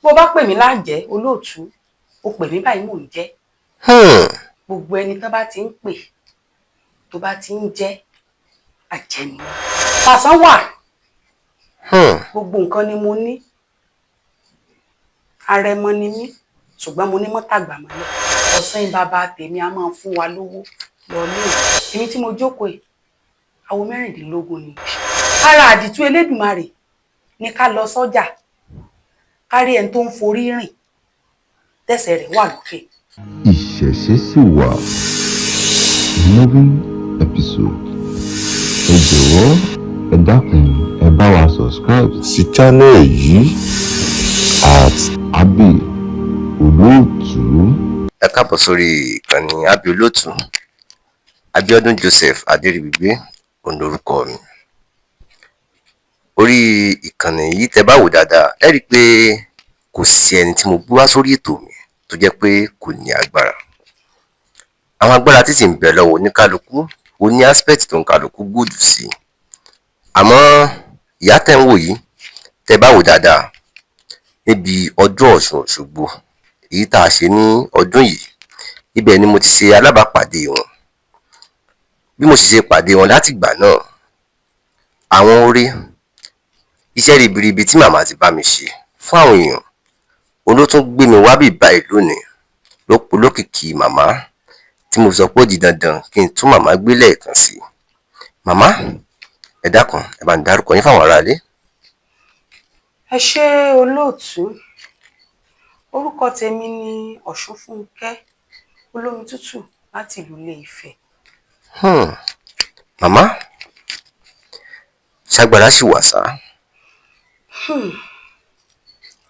bó bá pè mí lájẹ́ olóòtú ó pè mí báyìí mò ń jẹ́. Gbogbo ẹni tó bá ti ń pè tó bá ti ń jẹ́ àjẹ́ ni. Pàṣán wà. Gbogbo nǹkan ni mo ní. Arẹmọ ni mí ṣùgbọ́n mo ní mọ́tàgbà mọ́lẹ̀. Ọ̀sán bàbá tèmi a máa fún wa lówó lọ ní èmi tí mo jókòó yìí awo 16 ni. Ara àdìtú Elédùmarè ní ká lọ sọ́jà kárí ẹni tó ń forí rìn tẹ́sẹ̀ rẹ̀ wà lókè. Ìṣẹ̀ṣe sì wà. Moving episode. Ẹ jọ̀wọ́ ẹ dákun ẹ bá wa subscribe sí channel yìí @Abbey Olóòtú. Ẹ káàbọ̀ sórí ìkànnì Abbey Olóòtú. Abíọ́dún Joseph Adéríbigbé olórúkọ mi. Orí ìkànnì yìí tẹ́ bá wò dáadáa ẹ rí i pé kò sí ẹni tí mo gbé wá sórí ètò mi tó jẹ́ pé kò ní agbára. Àwọn agbára tí sì ń bẹ lọ́wọ́ oníkálukú ó ní aspect tó ń kálukú gbòdù sí. Àmọ́ ìyá tẹ́ ń wò yìí tẹ́ bá wò dáadáa níbi ọdún Ọ̀ṣun Òṣogbo èyí tá a ṣe ní ọdún yìí ibẹ̀ ni mo ti ṣe alábàápàdé wọn. Bí mo sì ṣe pàdé wọn láti ìgbà náà àwọn oore iṣẹ́ ribiribi tí màmá ti bá mi ṣe fún àwọn èèyàn olótún gbé mi wá bí báyìí lónìí lókìkí màmá tí mo sọ pé ó di dandan kí n tún màmá gbé lẹ́ẹ̀kan sí. Màmá ẹ dákun ẹ bá ń dárúkọ yín fáwọn aráalé. Ẹ ṣé olóòtú. Orúkọ tèmi ni Ọ̀ṣunfúnkẹ́ Olómitútù láti ìlú Ilé Ifẹ̀. Màmá ṣàgbára ṣì wà sá.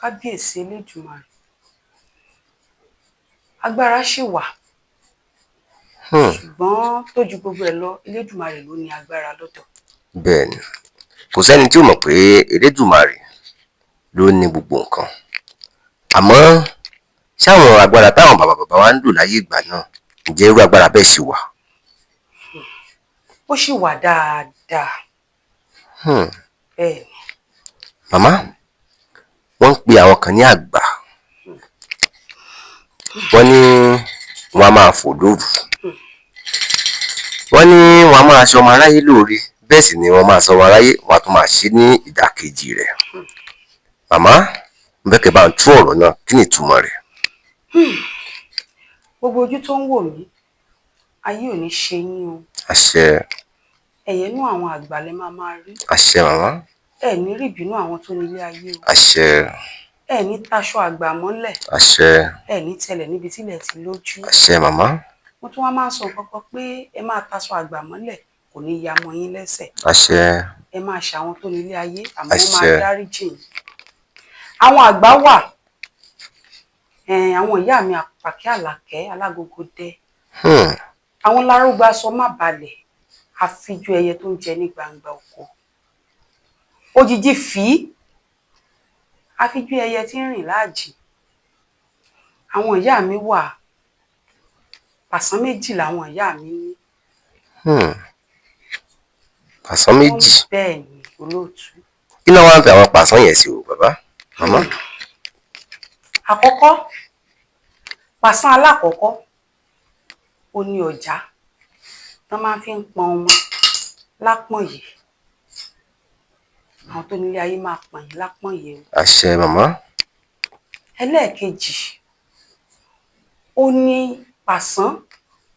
Kábíyèsí Elédùmarè. Agbára ṣì wà. Ṣùgbọ́n tó ju gbogbo ẹ̀ lọ Elédùmarè ló ní agbára lọ́dọ̀. Bẹ́ẹ̀ni kò sẹ́ni tí ó mọ̀ pé Elédùmarè ló ní gbogbo nǹkan. Àmọ́ ṣé àwọn agbára táwọn bàbá wa ń lò láyé ìgbà náà ǹjẹ́ irú agbára bẹ́ẹ̀ ṣì wà? Ó ṣì wà dáadáa. Bẹ́ẹ̀ni. Màmá wọ́n ń pe àwọn kan ní àgbà. Wọ́n ní wọ́n á máa fò lóru. Wọ́n ní wọ́n á máa ṣe ọmọ aráyé lóore bẹ́ẹ̀ sì ni wọ́n máa sọ ọmọ aráyé wọ́n á tún máa ṣe ní ìdàkejì rẹ̀. Màmá mo fẹ́ kẹ́ bá ń tú ọ̀rọ̀ náà kí ni ìtumọ̀ rẹ̀? Gbogbo ojú tó ń wò mí ayé ò ní ṣe yín o. Àṣẹ. Ẹ̀yẹ inú àwọn àgbà lẹ máa rí. Àṣẹ màmá. Ẹ ní rí ìbínú àwọn tó nílé ayé o. Àṣẹ. Ẹ ní taṣọ àgbà mọ́lẹ̀. Àṣẹ. Ẹ ní tẹlẹ̀ níbi tílẹ̀ ti lójú. Àṣẹ màmá. Mo tún wá máa sọ kankan pé ẹ máa taṣọ àgbà mọ́lẹ̀ kò ní ya mọ́ yín lẹ́sẹ̀. Àṣẹ. Ẹ máa ṣàwọn tó nílé ayé àmọ́ wọ́n máa dáríjì yín. Àwọn àgbà wà. Àwọn ìyá mi Àpàkẹ́ Àlàkẹ́ Alágogo dẹ. Àwọn lárúgbà sọ má balẹ̀ àfijú ẹyẹ tó ń jẹ ní gbangba oko. Òjìji fì àfijú ẹyẹ tí ń rìn láàjì. Àwọn ìyá mi wà. Pàṣán méjì làwọn ìyá mi ní. Pàṣán méjì. Bẹ́ẹ̀ni olóòtú. Kí ló wá ń fi àwọn pàṣán yẹn sí o bàbá? Màmá. Àkọ́kọ́ pàṣán alákọ̀ọ́kọ́ ó ní ọjà tán máa fi ń pọn ọmọ lápọ̀n yìí. Àwọn tó nílé ayé máa pọ̀n yín lápọ̀n yìí o. Àṣẹ màmá. Ẹlẹ́ẹ̀kejì ó ní pàṣán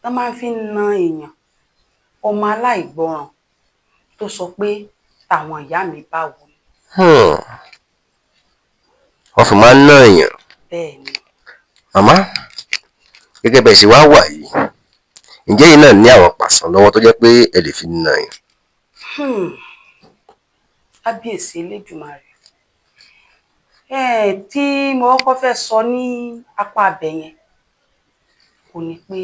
tán máa fi ń na èèyàn ọmọ aláìgbọràn tó sọ pé tàwọn ìyá mi bá wò ni. Wọ́n fi máa ń ná èèyàn. Bẹ́ẹ̀ni. Màmá gẹ́gẹ́ bẹ́ẹ̀ ṣe wá wà yìí ǹjẹ́ yìí náà ní àwọn pàṣán lọ́wọ́ tó jẹ́ pé ẹ lè fi na èèyàn? Kábíyèsí Elédùmarè. Tí mo kọ́kọ́ fẹ́ sọ ní apá abẹ yẹn kò ní pé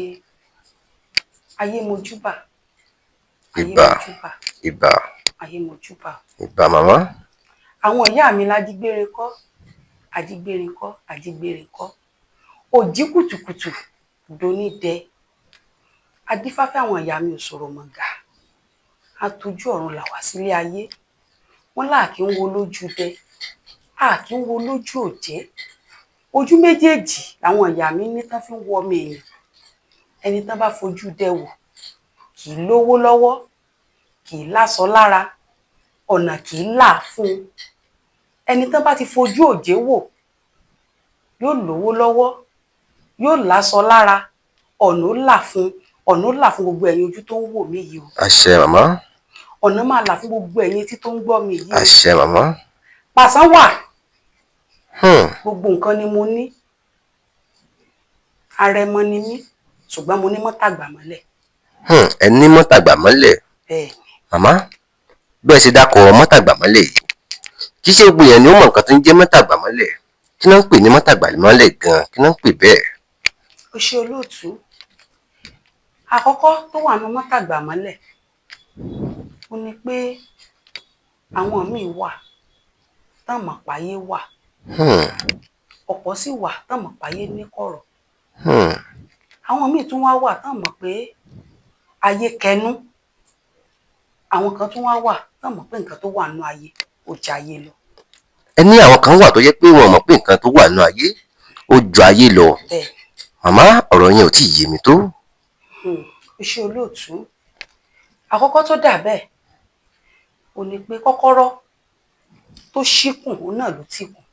ayé mojúbà. Ìbà ìbà ayé mojúbà. ìbà màmá. Àwọn ìyá mi lájígbére kọ́ àjígbére kọ́ àjígbére kọ́ òjí kùtùkùtù donídẹ. Adífáfẹ́ àwọn ìyá mi ò sọ̀rọ̀ mọ̀gà àtọ́jú ọ̀run là wá sílé ayé. Wọ́n láà kí ń wo lójú dẹ a kì í wo lójú òjẹ́ ojú méjèèjì làwọn ìyá mi ní tán fi ń wọ ọmọ èèyàn. Ẹni tán bá fojú dẹwò kì í lówó lọ́wọ́, kì í láṣọ lára, ọ̀nà kì í là fún un. Ẹni tán bá ti fojú òjé wò yóò lówó lọ́wọ́, yóò láṣọ lára, ọ̀nà ó là fún gbogbo ẹ̀yin ojú tó ń wò mí yìí o. Àṣẹ màmá. Ọ̀nà máa là fún gbogbo ẹ̀yin etí tó ń gbọ́ mi yìí o. Àṣẹ màmá. Pàṣán wà. Gbogbo nǹkan ni mo ní. Arẹmọ ni mí, ṣùgbọ́n mo ní mọ́tàgbà mọ́lẹ̀. Ẹ ní mọ́tàgbà mọ́lẹ̀. Bẹ́ẹ̀ni. Màmá, bẹ́ẹ̀ ṣe dákọ̀ mọ́tàgbà mọ́lẹ̀ yìí, kì í ṣe gbogbo èèyàn ni ó mọ nǹkan tó ń jẹ́ mọ́tàgbà mọ́lẹ̀. Kí náà ń pè ní mọ́tàgbà mọ́lẹ̀ gan-an? Kí náà ń pè bẹ́ẹ̀? Ó ṣe olóòtú. Àkọ́kọ́ tó wà ní mọ́tàgbà mọ́lẹ̀ ó ní pé àwọn míì wà tán mọ̀ páyé wà. Ọ̀pọ̀ sì wà tán mọ̀ páyé ní kọ̀rọ̀. Àwọn míì tún wá wà tán mọ̀ pé ayé kẹnú. Àwọn kan tún wá wà tán mọ̀ pé nǹkan tó wà nínú ayé ó ju ayé lọ. Ẹ ní àwọn kan wà tó yẹ pé wọn mọ̀ pé nǹkan tó wà nínú ayé ó ju ayé lọ. Màmá, ọ̀rọ̀ yẹn ò tí ì yé mi tó. Ó ṣe olóòtú. Àkọ́kọ́ tó dà bẹ́ẹ̀ ó ní pé kọ́kọ́rọ́ tó ṣíkùn òun náà ló tì kùn.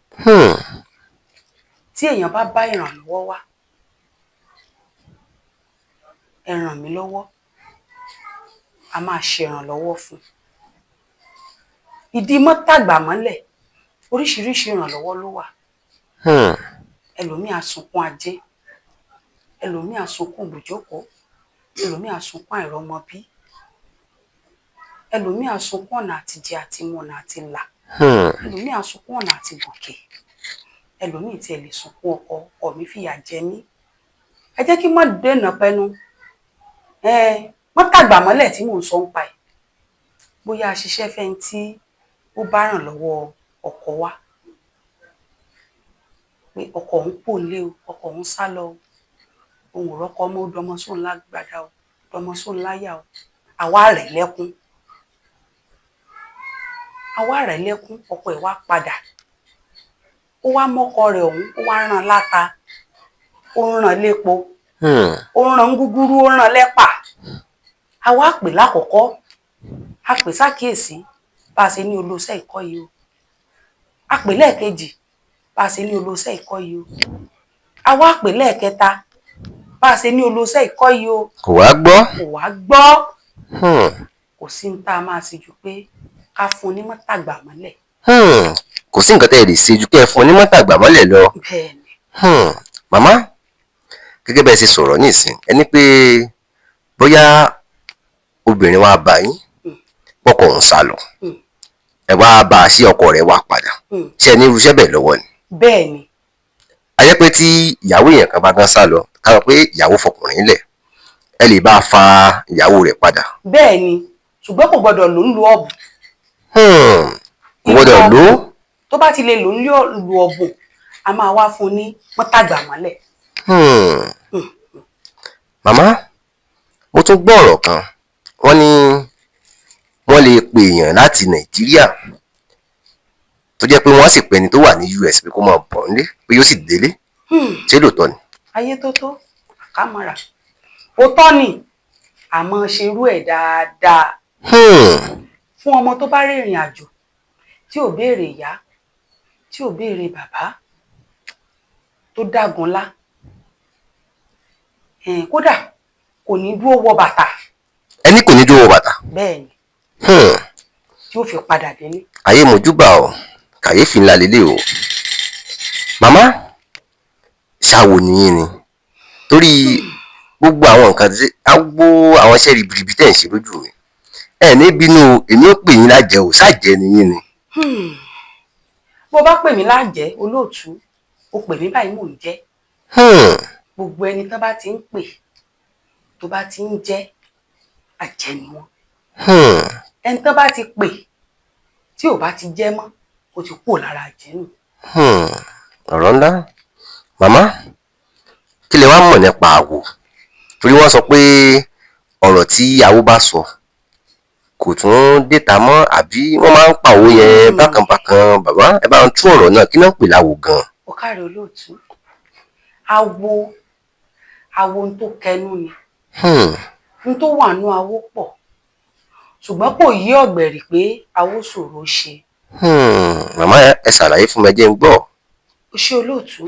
Tí èèyàn bá bá ìrànlọ́wọ́ wá, ẹ ràn mí lọ́wọ́, a máa ṣe ìrànlọ́wọ́ fún. Ìdí mọ́tàgbà mọ́lẹ̀ oríṣiríṣi ìrànlọ́wọ́ ló wà. Ẹlòmíì á sunkún ajé, ẹlòmíì á sunkún bùjókòó, ẹlòmíì á sunkún àìrọ́mọbí, ẹlòmíì á sunkún ọ̀nà àtijẹ àti mu, ọ̀nà àti là, ẹlòmíì á sunkún ọ̀nà àti gòkè, ẹlòmíì tiẹ̀ lè sunkún ọkọ mi fìyà jẹ mí. Ẹ jẹ́ kí má dènà pẹnu. Mọ́tàgbà mọ́lẹ̀ tí mò ń sọ ń pa ẹ̀, bóyá a ṣiṣẹ́ fẹ́ni tí ó bá ràn lọ́wọ́ ọkọ wa pé ọkọ òun pò lé o, ọkọ òun sá lọ o, òun ò rọ́kọ ọmọ, ó dọmọ sóun lágbàdá o, dọmọ sóun láyà o. Àwa rẹ̀ lẹ́kún, ọkọ ẹ̀ wá padà, ó wá mọ́kọ rẹ̀ ọ̀hún, ó wá rán láta, ó rán lépo, ó rán gúgúrú, ó rán lẹ́pà. Àwa pè lákọ̀ọ́kọ́, a pè sákìyèsí bá a ṣe ní olóṣẹ́ ìkọ́ yìí o. A pè lẹ́ẹ̀kejì bá a ṣe ní olóṣẹ́ ìkọ́ yìí o. Àwa pè lẹ́ẹ̀kẹta bá a ṣe ní olóṣẹ́ ìkọ́ yìí o. Kò wá gbọ́. Kò sí ní tá a máa ṣe ju pé ká fún un ní mọ́tàgbà mọ́lẹ̀. Kò sí nǹkan tẹ́ ẹ lè ṣe ju kí ẹ fún un ní mọ́tàgbà mọ́lẹ̀ lọ. Bẹ́ẹ̀ni. Màmá, gẹ́gẹ́ bẹ́ẹ̀ ṣe sọ̀rọ̀ nísìn, ẹ ní pé bóyá obìnrin wa bá yín ọkọ òun sá lọ, ẹ wá bá a sí ọkọ rẹ̀ wá padà, ṣé ẹ ní irúṣẹ́ bẹ́ẹ̀ lọ́wọ́ ni? Bẹ́ẹ̀ni. A jẹ́ pé tí ìyàwó èèyàn kan bá gán sá lọ, ká sọ pé ìyàwó fọkùnrin lẹ̀, ẹ lè bá a fa ìyàwó rẹ̀ padà. Bẹ́ẹ̀ni, ṣùgbọ́n kò gbọdọ̀ lò ń lu ọ̀bùn. Kò gbọdọ̀ lò ó. Tó bá ti lè lò ń lu ọ̀bùn, a máa wá fún un ní mọ́tàgbà mọ́lẹ̀. Màmá, mo tún gbọ́ ọ̀rọ̀ kan, wọ́n ní wọ́n lè pè èèyàn láti Nàìjíríà tó jẹ́ pé wọ́n sì pẹ́ni tó wà ní US pé kó máa bọ̀ nílé pé yóò sì délé. Ṣé lóòótọ́ ni? Ayé tó tó àkámọ́ra. Òótọ́ ni, àmọ́ ṣerú ẹ̀ dáadáa. Fún ọmọ tó bá rìnrìn àjò tí ò béèrè ìyá, tí ò béèrè bàbá, tó dágunlá, kódà kò ní dúró wọ bàtà. Ẹni kò ní dúró wọ bàtà? Bẹ́ẹ̀ni. Tí ó fi padà délé. Ayé mojúbà o, kàyéfì ńlá lélẹ̀ o. Màmá, ṣàwò nìyí ni torí gbogbo àwọn nǹkan tí àwọn iṣẹ́ ribiribi tẹ̀ ń ṣe lójú mi, ẹ ní bínú, èmi ò pè yín lájẹ o, ṣáàjẹ nìyí ni. Bó bá pè mí lájẹ olóòtú, ó pè mí báyìí mò ń jẹ. Gbogbo ẹni tó bá ti ń pè tó bá ti ń jẹ àjẹ́ ni wọ́n. Ẹni tó bá ti pè tí ò bá ti jẹ mọ́, ó ti kúrò lára àjẹ́ nù. Ọ̀rọ̀ ńlá. Màmá, kí lẹ wá mọ̀ nípa àwò? Torí wọ́n sọ pé ọ̀rọ̀ tí àwò bá sọ kò tún déta mọ́, àbí wọ́n máa ń pa òwe yẹn bákan bákan. Bàbá, ẹ bá ń tú ọ̀rọ̀ náà, kí náà ń pè láwò gan-an? Ó káre olóòtú. awo ń tó kẹnu ni ń tó wà nú awo pọ̀ ṣùgbọ́n kò yí ọ̀gbẹ̀rì pé awo ṣòro ṣe. Màmá ẹ ṣàlàyé fún mi ẹ jẹ́ n gbọ́. Ó ṣe olóòtú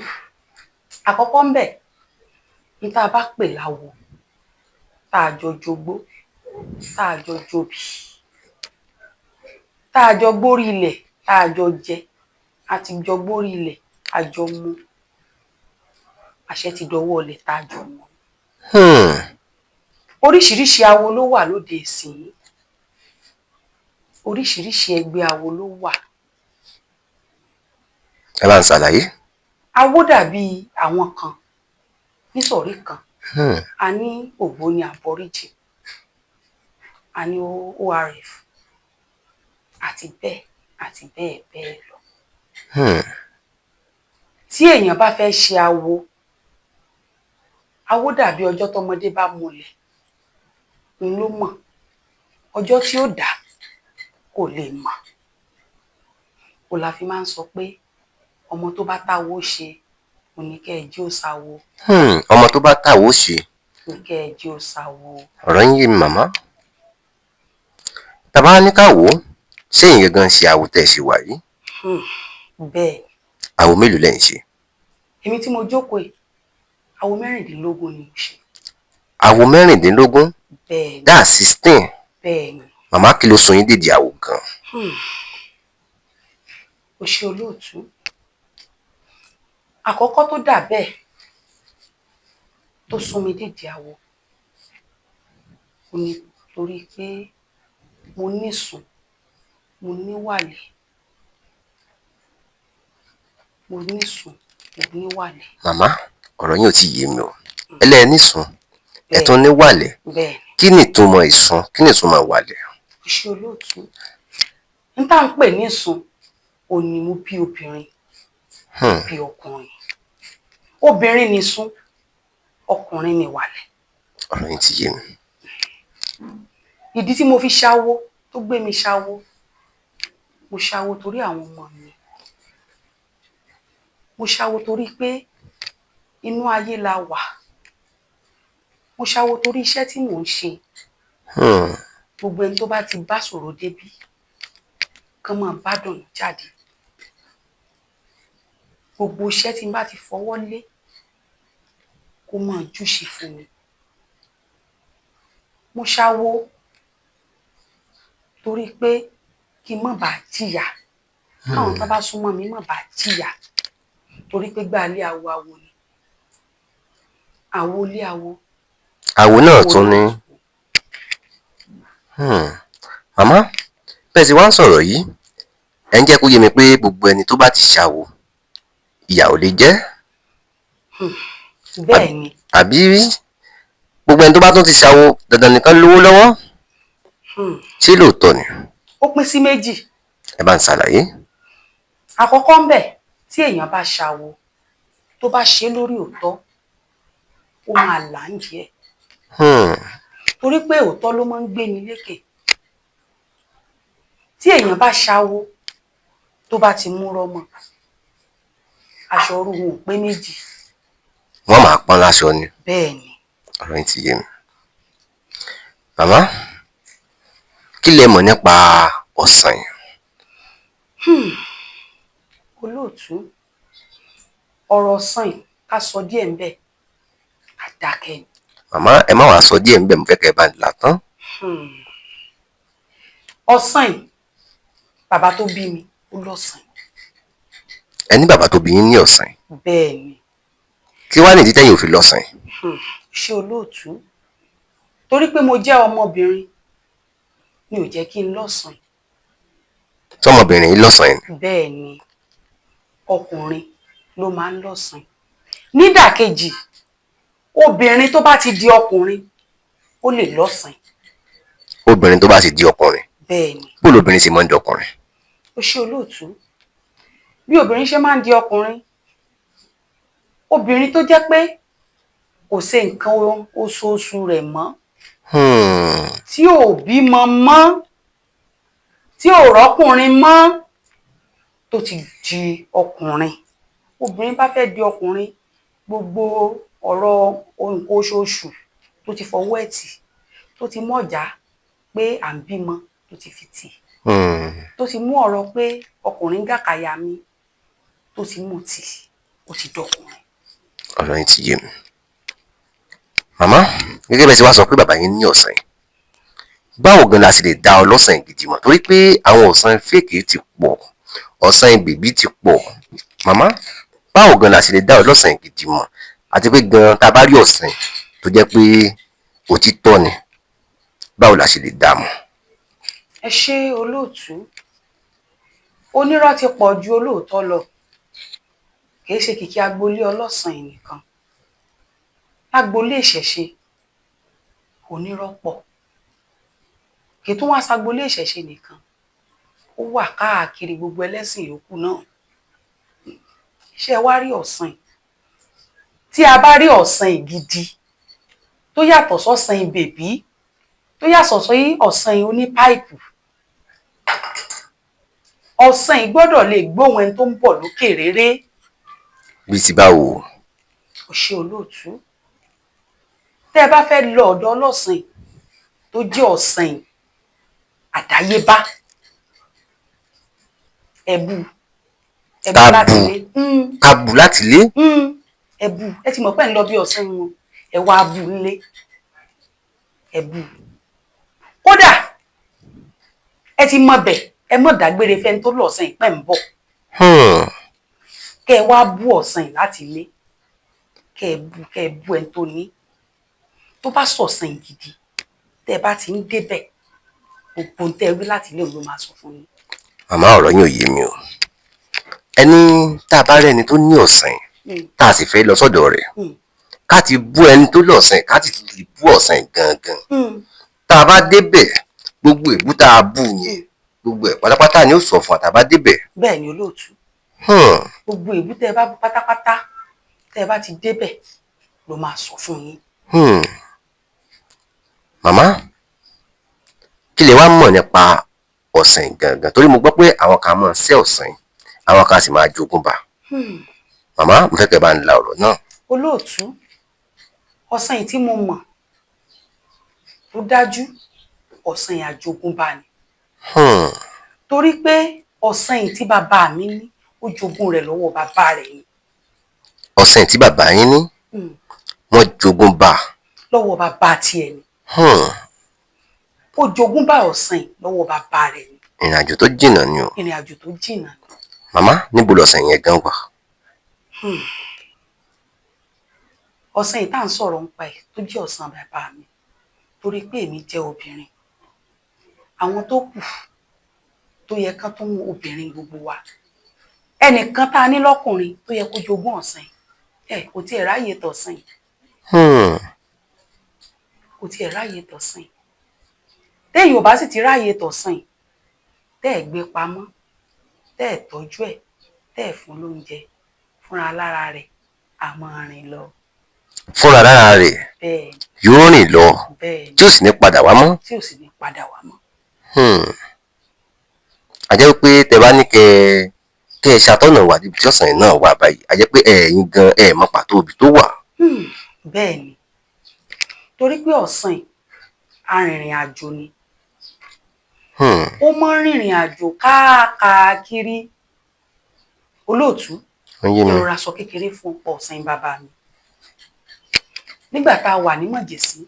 àkọ́kọ́ ń bẹ̀ ní tá a bá pè láwo tá a jọ jogbó tá a jọ jobì tá a jọ gbórí ilẹ̀ tá a jọ jẹ àti jọ gbórí ilẹ̀ a jọ mu àṣẹ ti dọwọ́ ilẹ̀ tá a jọ mu. Oríṣiríṣi awo ló wà lóde ìsìn, oríṣiríṣi ẹgbẹ́ awo ló wà. Ẹ bá ń ṣàlàyé. Awo dàbí àwọn kan nísọ̀rí kan a ní Ògbóni Àbọ̀ríjì, a ní ORF àti bẹ́ẹ̀ bẹ́ẹ̀ lọ. Tí èèyàn bá fẹ́ ṣe awo dàbí ọjọ́ tọmọdé bá múlẹ̀ ń ló mọ̀, ọjọ́ tí ó dá kò lè mọ̀. Ó la fi máa ń sọ pé ọmọ tó bá táwo ṣe oníkẹ́ ẹ jí ó sáwo. Ọmọ tó bá táwo ṣe oníkẹ́ ẹ jí ó sáwo. Ọ̀rọ̀ yín yé mi màmá. Tàbá ní ká wò ó, ṣé ìyẹn gan ṣe awo tẹ́ ṣe wà yìí? Bẹ́ẹ̀. Awo mélòó lẹ́ ń ṣe? Èmi tí mo jókòó yìí awo 16 ni mo ṣe. Awo 16? Bẹ́ẹ̀ ni. That's 16. Bẹ́ẹ̀ ni. Màmá kí ló sún yín dèdè awo gan? Ó ṣe olóòtú àkọ́kọ́ tó dà bẹ́ẹ̀ tó sún mi dèdè awo ó ní torí pé mo nísun mo níwàlẹ̀ Màmá ọ̀rọ̀ yín ò tí yé mi o. Ẹlẹ́ẹ̀nísun ẹ tún níwàlẹ̀. Kí ni ìtumọ̀ ìsun? Kí ni ìtumọ̀ wàlẹ̀? Ó ṣe olóòtú n tá ń pè nísun ò ní mú bí obìnrin bí ọkùnrin. Obìnrin ni sun, ọkùnrin ni wàlẹ̀. Ọ̀rọ̀ yín ti yé mi. Ìdí tí mo fi ṣáwó tó gbé mi ṣáwó, mo ṣáwó torí àwọn ọmọ mi. Mo ṣáwó torí pé inú ayé la wà. Mo ṣáwó torí iṣẹ́ tí mò ń ṣe. Gbogbo ẹni tó bá ti bá sọ̀rọ̀ débí kán máa bá dùn jáde. Gbogbo iṣẹ́ tí n bá ti fọwọ́ lé kó máa júṣe fún mi. Mo ṣáwó torí pé kí n má bàa jìyà, káwọn tó bá súnmọ́ mi má bàa jìyà torí pé gbá ilé awo ni. Awo ilé awo. Awo náà tún ní. Màmá bẹ́ẹ̀ sì wá ń sọ̀rọ̀ yìí ẹ ń jẹ́ kó yé mi pé gbogbo ẹni tó bá ti ṣàwo ìyà ò lè jẹ. Bẹ́ẹ̀ ni. Àbí gbogbo ẹni tó bá tún ti ṣàwo dandan nìkan lówó lọ́wọ́? Ṣé lóòótọ́ ni? Ó pín sí méjì. Ẹ bá ń ṣàlàyé. Àkọ́kọ́ ń bẹ̀ tí èèyàn bá ṣàwo tó bá ṣe lórí òótọ́ ó máa là ń jẹ. Torí pé òótọ́ ló máa ń gbé ni lékè. Tí èèyàn bá ṣàwo tó bá ti mú rọ́mọ aṣọ orú wọn ò pé méjì. Wọ́n máa pọ́n láṣọ ni. Bẹ́ẹ̀ ni. Ọ̀rọ̀ yín ti yé mi. Màmá kí lẹ mọ̀ nípa ọ̀sàn? Olóòtú ọ̀rọ̀ ọ̀sàn ká sọ díẹ̀ ń bẹ̀ àdákẹ́ ni. Màmá ẹ má wàá sọ díẹ̀ ń bẹ̀ mo fẹ́ kẹ́ ẹ bá là tán. Ọ̀sàn bàbá tó bí mi ó lọ́sàn. Ẹ ní bàbá tó bí yín ní ọ̀sàn? Bẹ́ẹ̀ ni. Kí wá nìdí tẹ́yìn ò fi lọ́sàn? Ṣé olóòtú torí pé mo jẹ́ ọmọbìnrin mi ò jẹ́ kí n lọ́sàn. Tọmọbìnrin yìí lọ́sàn ni? Bẹ́ẹ̀ ni ọkùnrin ló máa ń lọ́sàn. Nídàkejì obìnrin tó bá ti di ọkùnrin ó lè lọ́sàn. Obìnrin tó bá ti di ọkùnrin? Bẹ́ẹ̀ ni. Bó lobìnrin ṣe máa ń di ọkùnrin? Ó ṣe olóòtú bí obìnrin ṣe máa ń di ọkùnrin, obìnrin tó jẹ́ pé kò ṣe nǹkan oṣooṣù rẹ̀ mọ́, tí ò bímọ mọ́, tí ò rọ́kùnrin mọ́, tó ti di ọkùnrin. Obìnrin bá fẹ́ di ọkùnrin gbogbo ọ̀rọ̀ nǹkan oṣooṣù tó ti fọwọ́ ẹ̀ tì, tó ti mọ̀já pé à ń bímọ tó ti fi tì, tó ti mú ọ̀rọ̀ pé ọkùnrin gàkàyà mi tó ti mú tì, ó ti dọkùnrin. ọ̀rọ̀ yín ti yé mi. Màmá, gẹ́gẹ́ bẹ́ẹ̀ ṣe wá sọ pé bàbá yín ní ọ̀sán yìí, báwo gan la sì lè dá ọlọ́sàn gidi mọ̀? Torí pé àwọn ọ̀sán fèkì ti pọ̀, ọ̀sán bèbí ti pọ̀. Màmá, báwo gan la sì lè dá ọlọ́sàn gidi mọ̀? Àti pé gan tá a bá rí ọ̀sán tó jẹ́ pé òtítọ́ ni, báwo la sì lè dá mọ̀? Ẹ ṣé olóòtú, onírọ́ ti pọ̀ ju olóòótọ́ lọ, kìí ṣe kìkì agboolé ọlọ́sàn yìí nìkan. Agboolé ìṣẹ̀ṣe onírọ́ pọ̀, kìí tún wá sagboolé ìṣẹ̀ṣe nìkan, ó wà káàkiri gbogbo ẹlẹ́sìn yòókù náà. Ṣé ẹ wá rí ọ̀sán yìí? Tí a bá rí ọ̀sán yìí gidi tó yàtọ̀ sọ́sàn yìí bèbí, tó yàtọ̀ sí ọ̀sán yìí oní páìpù, ọ̀sán yìí gbọ́dọ̀ lè gbóhùn ẹni tó ń bọ̀ lókè réré. Bí ti báwo? Ó ṣe olóòtú, tẹ́ ẹ bá fẹ́ lọ ọ̀dọ̀ ọlọ́sàn yìí tó jẹ́ ọ̀sán yìí àdáyébá, ẹ̀bù láti lé. Abù láti lé? Ẹ̀bù, ẹ ti mọ̀ pé ń lọ bí ọ̀sán wọn, ẹ wá abù ńlé, ẹ̀bù. Kódà ẹ ti mọ̀ bẹ̀, ẹ mọ̀ dágbére fẹ́ni tó lọ̀sán yìí pẹ́ ń bọ̀. Kẹ́ ẹ wá bú ọ̀sán yìí láti lé, kẹ́ ẹ bú ẹni tó ní. Tó bá sọ̀sán yìí gidi, tẹ́ ẹ bá ti ń débẹ̀, gbogbo tẹ́ ẹ wí láti ilé ló máa sọ fún yín. Màmá, ọ̀rọ̀ yín ò yé mi o. Ẹni tá a bá rẹ́ni tó ní ọ̀sán yìí, tá a sì fẹ́ lọ sọ́dọ̀ rẹ̀, ká ti bú ẹni tó lọ̀sán yìí, ká ti lè bú ọ̀sán yìí gangan. Tá a bá débẹ̀, gbogbo èbú tá a bú yẹn, gbogbo ẹ̀ pátápátá ni ó sọ fún àtàbá débẹ̀. Bẹ́ẹ̀ ni olóòtú. Gbogbo èbú tẹ́ ẹ bá bú pátápátá, tẹ́ ẹ bá ti débẹ̀ ló máa sọ fún yín. Màmá, kí lè wá mọ̀ nípa ọ̀sán gangan? Torí mo gbọ́ pé àwọn kan máa ń ṣẹ́ ọ̀sán, àwọn kan sì máa jogún bá. Màmá, mo fẹ́ kẹ́ bá ń la ọ̀rọ̀ náà. Olóòtú, ọ̀sán yìí tí mo mọ̀ tó dájú, ọ̀sán yìí àjogúnbá ni. Torí pé ọ̀sán yìí tí bàbá mi ní, ó jogún rẹ̀ lọ́wọ́ bàbá rẹ̀ ni. Ọ̀sán yìí tí bàbá yín ní, wọ́n jogún bá lọ́wọ́ bàbá tiẹ̀ ni. Ó jogún bá ọ̀sán yìí lọ́wọ́ bàbá rẹ̀ ni. Ìrìnàjò tó jìnnà ni o. Ìrìnàjò tó jìnnà ni. Màmá, níbo lọ̀sán yẹn gan wà? Ọ̀sán yìí tá à ń sọ̀rọ̀ ń pa ẹ̀ tó jẹ́ ọ̀sán bàbá mi, torí pé èmi jẹ́ obìnrin. Àwọn tó kù tó yẹ kán tó mú obìnrin gbogbo wa. Ẹnìkan tá a ní lọ́kùnrin tó yẹ kó jogún ọ̀sán yìí, kò tiẹ̀ ráyè tọ̀sán yìí. Kò tiẹ̀ ráyè tọ̀sán yìí. Téèyàn ò bá sì ti ráyè tọ̀sán yìí, tẹ́ ẹ̀ gbé pamọ́, tẹ́ ẹ̀ tọ́jú ẹ̀, tẹ́ ẹ̀ fún lóúnjẹ, fúnra lára rẹ̀ á máa rìn lọ. Fúnra lára rẹ̀ yóò rìn lọ, tí ò sì ní padà wá mọ́. Tí ò sì ní padà wá mọ́. A jẹ́ pé tẹ bá ní kẹ́ ẹ ṣàtọ́nà wà níbi tí ọ̀sán yìí náà wà báyìí, a jẹ́ pé ẹ̀yin gan ẹ̀ mọ pàtó ibi tó wà. Bẹ́ẹ̀ ni, torí pé ọ̀sán yìí arìnrìn àjò ni. Ó máa ń rìnrìn àjò káàkiri. Olóòtú, ìrora sọ kékeré fún ọ̀sán yìí bàbá mi. Nígbà tá a wà ní Mọ̀jẹ̀sí,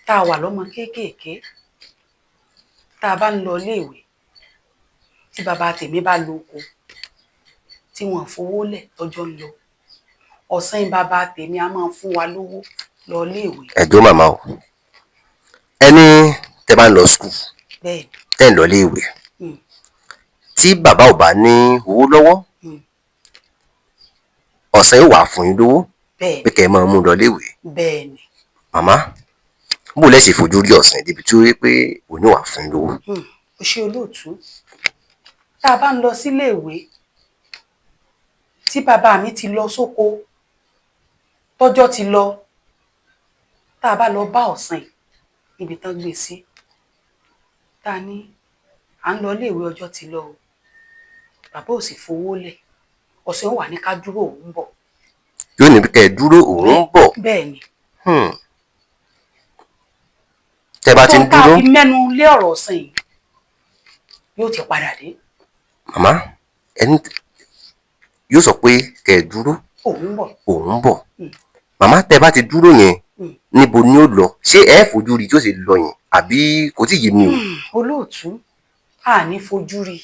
tá a wà lọ́mọ kéékèèké, tá a bá ń lọ iléèwé, tí bàbá tèmi bá lóko, tí wọ́n fowó lẹ̀ tọ́jọ́ ń lọ, ọ̀sán yìí bàbá tèmi a máa fún wa lówó lọ iléèwé. Ẹ̀dùn màmá o, ẹni tẹ bá ń lọ skul, tẹ́ ń lọ iléèwé, tí bàbá ò bá ní owó lọ́wọ́, ọ̀sán yóò wà fún yín lówó pé kẹ́ ẹ máa mú lọ iléèwé. Bẹ́ẹ̀ni. Màmá, bó lẹ ṣe fojú rí ọ̀sán débi tí ó rí pé òní wà fún yín lówó? Ó ṣe olóòtú, tá a bá ń lọ síléèwé, tí bàbá mi ti lọ sóko, tọ́jọ́ ti lọ, tá a bá lọ bá ọ̀sán yìí níbi tán gbé sí, tá a ní à ń lọ iléèwé, ọjọ́ ti lọ o, bàbá ò sì fowó lẹ̀, ọ̀sán wà ní ká dúró òun bọ̀. kẹ́ ẹ dúró òun ń bọ̀. bẹ́ẹ̀ ni. tẹ́ bá ti ń tó dúró. tá a fi mẹ́nu lé ọ̀rọ̀ ọ̀sìn yìí yóò ti padà dé. màmá ẹni yóò sọ pé kẹ́ ẹ dúró òun bọ̀. òun ń bọ̀. màmá tẹ́ bá ti dúró yẹn níbo ni ó lọ ṣé ẹ fojú rí tí ó ṣe lọ yẹn àbí kò tí ì yé mi o. olóòtú a ní fojú rí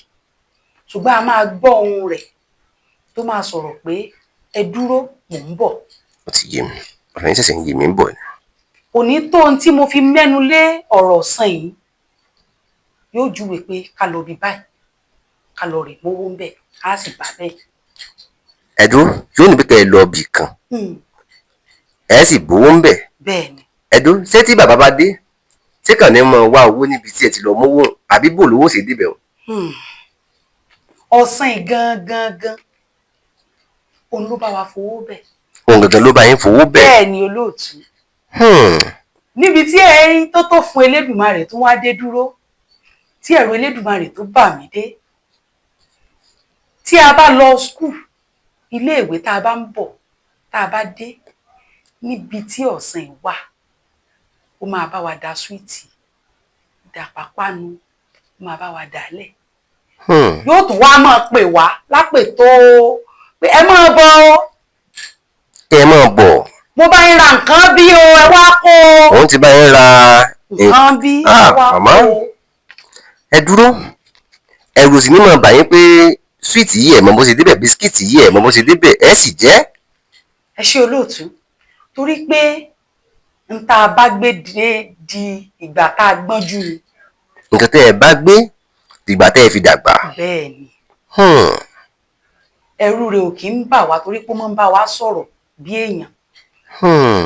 ṣùgbọ́n a máa gbọ́ ohun rẹ̀ tó máa sọ̀rọ̀ pé ẹ dúró mò ń bọ̀. ó ti yé mi ọ̀rọ̀ yẹn ṣẹ̀ṣẹ̀ ń yé mi ń bọ̀ ni. òní tó ohun tí mo fi mẹ́nu lé ọ̀rọ̀ ọ̀sán yìí yóò júwe pé ká lọ bí báyìí ká lọ rè mówó ń bẹ̀ á sì bá bẹ́ẹ̀. ẹ̀dùn yóò ní bí kẹ́ ẹ lọ bì kan ẹ sì bówó ń bẹ̀. bẹ́ẹ̀ ni. ẹ̀dùn ṣé tí bàbá bá dé ṣé kàn ní mọ wá owó níbi tí ẹ ti lọ mówó àbí bò lówó ṣe débẹ̀ o. ọ̀sán yìí gangan òun ló bá wa fowó bẹ̀. òun gangan ló bá yín fowó bẹ̀. bẹ́ẹ̀ ni olóòtú. níbi tí ẹ̀rín tó tó fún Elédùmarè tó wá dé dúró tí ẹ̀rù Elédùmarè tó bà mí dé tí a bá lọ skul iléèwé tá a bá ń bọ̀ tá a bá dé níbi tí ọ̀sán yìí wà ó máa bá wa da súwìtì da pápánu ó máa bá wa dálẹ̀. yóò tún wá máa pè wá lápè tó pé ẹ máa bọ̀ o. ẹ máa bọ̀. mo bá yín ra nǹkan bí o ẹ wá kó o. òun ti bá yín ra nǹkan bí ẹ wá kó o. ẹ dúró ẹrù sì ní mọ̀ bá yín pé súwìtì yìí ẹ̀ mọ̀ bó ṣe débẹ̀ bisikíìtì yìí ẹ̀ mọ̀ bó ṣe débẹ̀ ẹ sì jẹ́. ẹ ṣé olóòtú torí pé n tá a bá gbé dé di ìgbà tá a gbọ́njú ni. nǹkan tẹ́ ẹ bá gbé dìgbà tẹ́ ẹ fi dàgbà. bẹ́ẹ̀ ni. ẹ̀rù rẹ̀ ò kì í bà wá torí pé ó máa ń bá wa sọ̀rọ̀ bí èèyàn.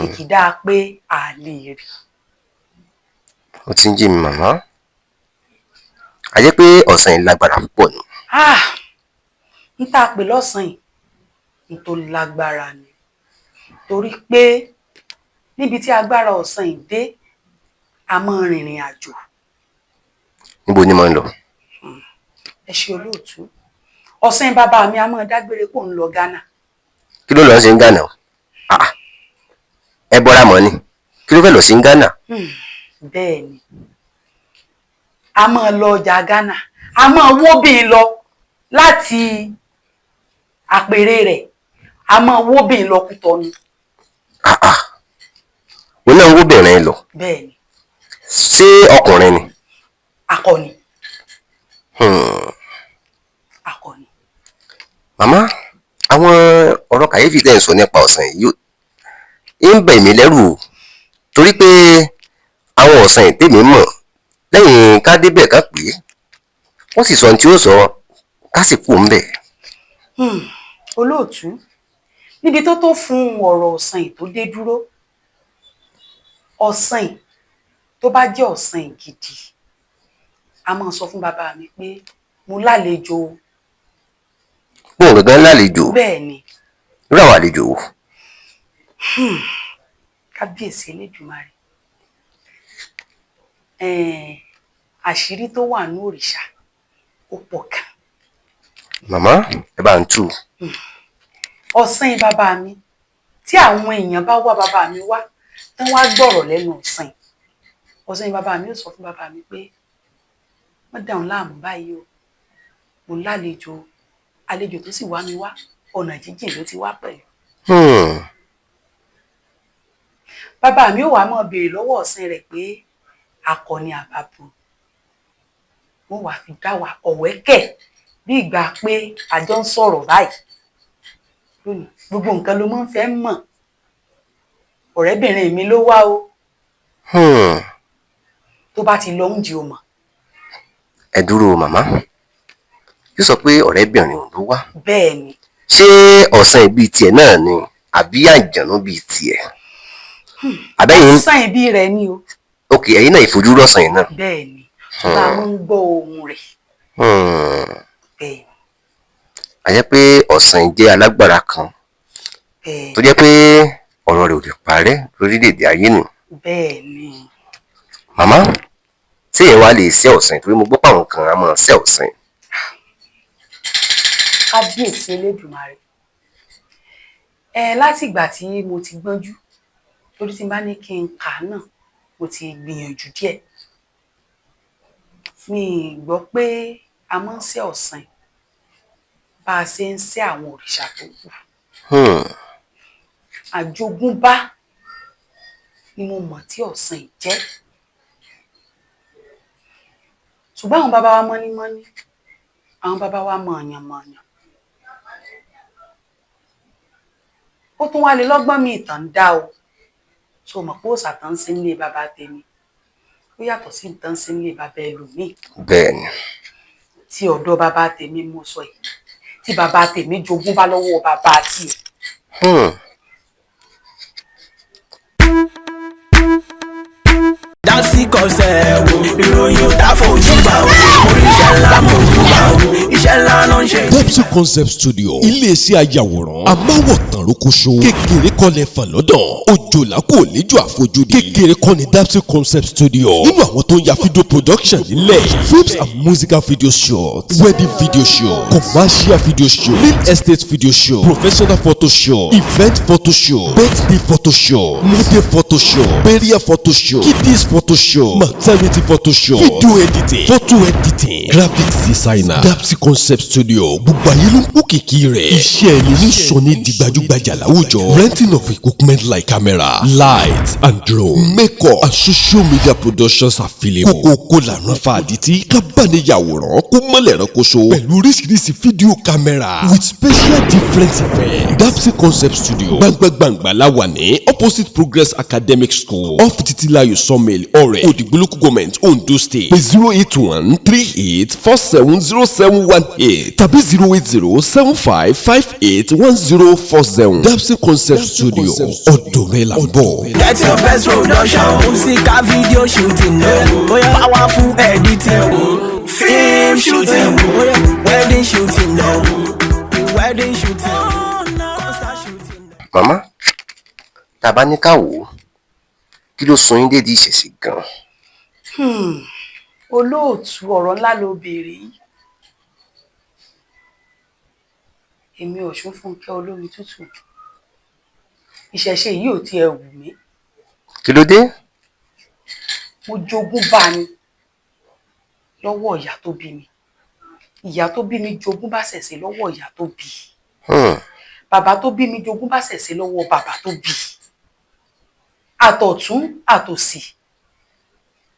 ìkìdá pé a lè rí. ó ti ń jí mi màmá a jẹ́ pé ọ̀sán yìí lágbára púpọ̀ nù. n tá a pè lọ́sàn yìí n tó lágbára ni torí pé níbi tí agbára ọ̀sán yìí dé a máa rìnrìn àjò. níbo ni mo ń lọ. ẹ ṣé olóòtú ọ̀sán yìí bàbá mi a máa dágbére kó ń lọ Ghana. kí ló lọ sí Ghana o ẹ bọ́ra mọ́ ni kí ló fẹ́ lọ sí Ghana. bẹ́ẹ̀ ni a máa lọ ọjà Ghana a máa wóbìn lọ láti àpèrè rẹ̀ a máa wóbìn lọ Kútọ̀nù. òun náà ń wóbìnrin lọ. bẹ́ẹ̀ ni. ṣé ọkùnrin ni. akọni. akọni. màmá àwọn ọ̀rọ̀ kàyéfì tẹ́ ń sọ nípa ọ̀sán yìí ń bẹ̀ mí lẹ́rù o torí pé àwọn ọ̀sán yìí tèmi mọ̀ lẹ́yìn ká débẹ̀ ká pè é wọ́n sì sọ ohun tí ó sọ ká sì kú ń bẹ̀. olóòtú níbi tó tó fún ọ̀rọ̀ ọ̀sán yìí tó dé dúró ọ̀sán yìí tó bá jẹ́ ọ̀sán yìí gidi a máa sọ fún bàbá mi pé mo lálejò. bóun gangan lálejò. bẹ́ẹ̀ ni. irú àwọn àlejò wo. kábíyèsí Elédùmarè àṣírí tó wà ní òrìṣà ó pọ̀ gan. màmá ẹ bá ń tú. ọ̀sán yìí bàbá mi tí àwọn èèyàn bá wá bàbá mi wá tán wá gbọ́rọ̀ lẹ́nu ọ̀sán yìí bàbá mi ó sọ fún bàbá mi pé wọ́n dáhùn láàmú báyìí o mo lálejò àlejò tó sì wá mi wá ọ̀nà jíjìn ló ti wá pẹ̀lú. bàbá mi ò wá mọ́ béèrè lọ́wọ́ ọ̀sán rẹ̀ pé akọni àbàbò wọ́n wá fi dá wa ọ̀wẹ́kẹ̀ bí ìgbà pé àjọ ń sọ̀rọ̀ báyìí lónìí gbogbo nǹkan ló máa ń fẹ́ mọ̀ ọ̀rẹ́bìnrin mi ló wá o tó bá ti lọ oúnjẹ o mọ̀. ẹ dúró màmá yóò sọ pé ọ̀rẹ́bìnrin ló wá. bẹ́ẹ̀ ni. ṣé ọ̀sán ìbí tiẹ̀ náà ni àbí àjànú bíi tiẹ̀. àbẹ́yìn ọ̀sán ìbí rẹ̀ ni o. ok ẹ̀yin náà ìfojú rọ̀sán yìí náà. bẹ́ẹ̀ ni ṣùgbọ́n a máa ń gbọ́ ohùn rẹ̀. bẹ́ẹ̀ ni. a jẹ́ pé ọ̀sán jẹ́ alágbára kan tó jẹ́ pé ọ̀rọ̀ rẹ̀ ò lè parẹ́ lórílẹ̀‐èdè ayé nù. bẹ́ẹ̀ ni. màmá ṣé èèyàn wá lè ṣe ọ̀sán torí mo gbọ́ pé àwọn kan á máa ṣe ọ̀sán. kábíyèsí Elédùmarè láti ìgbà tí mo ti gbọ́njú torí tí n bá ní kí n kà náà mo ti gbìyànjú díẹ̀. Mi gbọ́ pé a máa ń ṣe ọ̀sìn bá a ṣe ń ṣe àwọn òrìṣà tó kù. Àjogúnbá ni mo mọ̀ tí ọ̀sìn jẹ́. Ṣùgbọ́n àwọn bàbá wa mọ́nímọ́ní, àwọn bàbá wa mọ̀ọ̀yàn-mọ̀ọ̀yàn. Ó tún wá lè lọ́gbọ́n mi ìtàn dá o. So mọ̀ pé òòṣà tán ń ṣe nílé bàbá tèmi ó yàtọ̀ sí ìtàn ń ṣe nílé bàbá ẹlòmíì. Bẹ́ẹ̀ni. Tí ọ̀dọ̀ bàbá tèmi mo sọ yìí, tí bàbá tèmi jogún bá lọ́wọ́ bàbá tiẹ̀. Dapsy Concept ìròyìn ò dá fojú bá o oríṣẹ́ ńlá mojú bá o iṣẹ́ ńlá ló ń ṣe. Dapsy Concept Studio iléeṣẹ́ ayàwòrán amáwòtán rókóṣó kékeré kọ́lẹ̀ fà lọ́dọ̀ òjòlá kò léjò àfojúdi kékeré kọ́ ni Dapsy Concept Studio nínú àwọn tó ń ya video production nílẹ̀ films and musical video shots wedding video show commercial video show real estate video show professional photo show event photo show birthday photo show model photo show burial photo show kiddies photo show maternity photo show video editing photo editing graphics designer Dapsy Concept Studio gbogbo ayé ló ń kó kìkì rẹ̀ iṣẹ́ ẹni ní sọ ní di gbajúgbajà láwùjọ renting of equipment like camera light and drone makeup and social media productions available kókó lànà fàdítì kábàániyàwòrán kó mọ́lẹ̀ ránkoṣo pẹ̀lú oríṣiríṣi fídíò camera with special different effects Dapsy Concept Studio gbàngbàngbà la wà ní opposite Progress Academic School off Titilayo Sawmill ọ̀rẹ́ Òdìgbòlókù Government Ondo State pé 08138470718 tàbí 08075581040 Dapsy Concept Studio ọ̀dọ̀ rẹ̀ là ń bọ̀. Get your best production musical video shooting powerful editing film shooting wedding shooting wedding shooting concert shooting. Màmá tá a bá ní ká wò ó kí ló sún yín dédé ìṣẹ̀ṣe gan-an. Olóòtú ọ̀rọ̀ ńlá ló béèrè yìí. Èmi Ọ̀ṣúnfúnkẹ́ olómi tútù ìṣẹ̀ṣe yìí ò tiẹ̀ wù mí. Kí ló dé? Mo jogún bá ni lọ́wọ́ ìyá tó bí mi. Ìyá tó bí mi jogún bá ṣẹ̀ṣe lọ́wọ́ ìyá tó bí. Bàbá tó bí mi jogún bá ṣẹ̀ṣe lọ́wọ́ bàbá tó bí. Àtọ̀tún àtòsì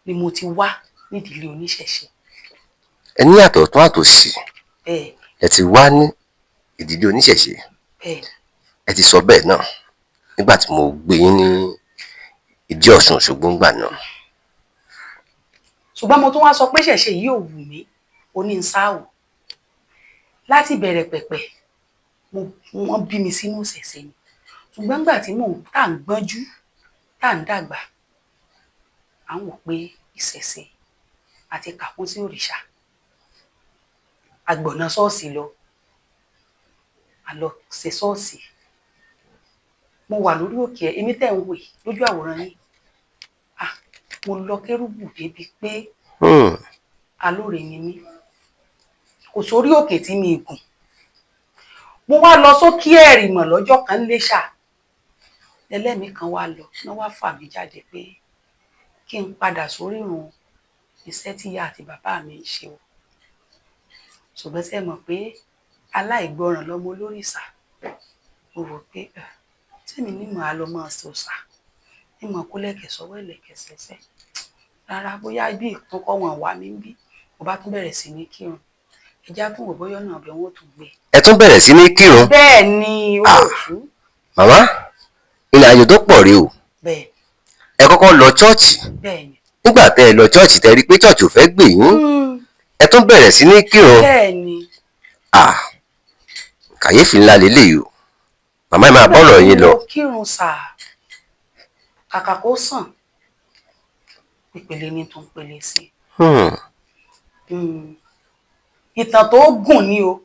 ni mo ti wá nídìílé oníṣẹ̀ṣe. Ẹ ní àtọ̀tún àtòsì ẹ ti wá ní ìdílé oníṣẹ̀ṣe. Ẹ ti sọ bẹ́ẹ̀ náà nígbà tí mo gbé yín ní ìdí Ọ̀ṣun Òṣogbo ńgbà náà. Ṣùgbọ́n mo tún wá sọ pé ṣẹ̀ṣe yìí ò wù mí oníṣáwò. Láti bẹ̀rẹ̀ pẹ̀pẹ̀ wọ́n bí mi sínú ṣẹ̀ṣe ni. Ṣùgbọ́n nígbà tí tá à ń gbọ́njú tá à ń dàgbà à ń wò pé ìṣẹ̀ṣe àti kàkún sí òrìṣà àgbọ̀nà ṣọ́ọ̀ṣì lọ a lọ ṣe ṣọ́ọ̀ṣì. Mo wà lórí òkè èmi tẹ́ ń wò lójú àwòrán yín mo lọ kérúbù débi pé alóore ni mí kò sórí òkè tí mi gùn. Mo wá lọ sókè Ẹ̀rìmọ̀ lọ́jọ́ kan léṣà ẹlẹ́mìí kan wá lọ ní wá fà mí jáde pé kí n padà sórí ìrun iṣẹ́ tí ìyá àti bàbá mi ń ṣe o. Ṣùgbọ́n ṣe mọ̀ pé aláìgbọràn lọmọ olórìṣà. Mo rò pé tèmi ní màá lọ máa ṣòṣà ní mọ̀ kó lẹ̀kẹ̀ sọ́wọ́ ẹ̀lẹ̀kẹ̀ sẹ́sẹ́ rárá bóyá bí ìtúnkọ́ wọn wà mí bí mo bá tún bẹ̀rẹ̀ sí ní kírun ẹjá tún wò bóyá náà bí wọ́n tún gbé. Ẹ tún bẹ̀rẹ̀ sí ní kírun. Bẹ́ẹ̀ ni olóòtú. Màmá ìrìn àjò tó pọ̀ rí o. Bẹ́ẹ̀. Ẹ kọ́kọ́ lọ chọ́ọ̀chì. Bẹ́ẹ̀ ni. Nígbà tẹ́ ẹ lọ chọ́ọ̀chì tẹ́ rí pé chọ́ọ̀chì ò fẹ́ gbè yín ẹ tún bẹ̀rẹ̀ sí ní kírun. Bẹ́ẹ̀ ni. Kàyéfì ńlá lélẹ́yìí o. Màmá ẹ máa bọ́rọ̀ yín lọ. Mo kírun sáà kàkà kó sàn ìpele ní tó ń pele sí. Ìtàn tó gùn ni o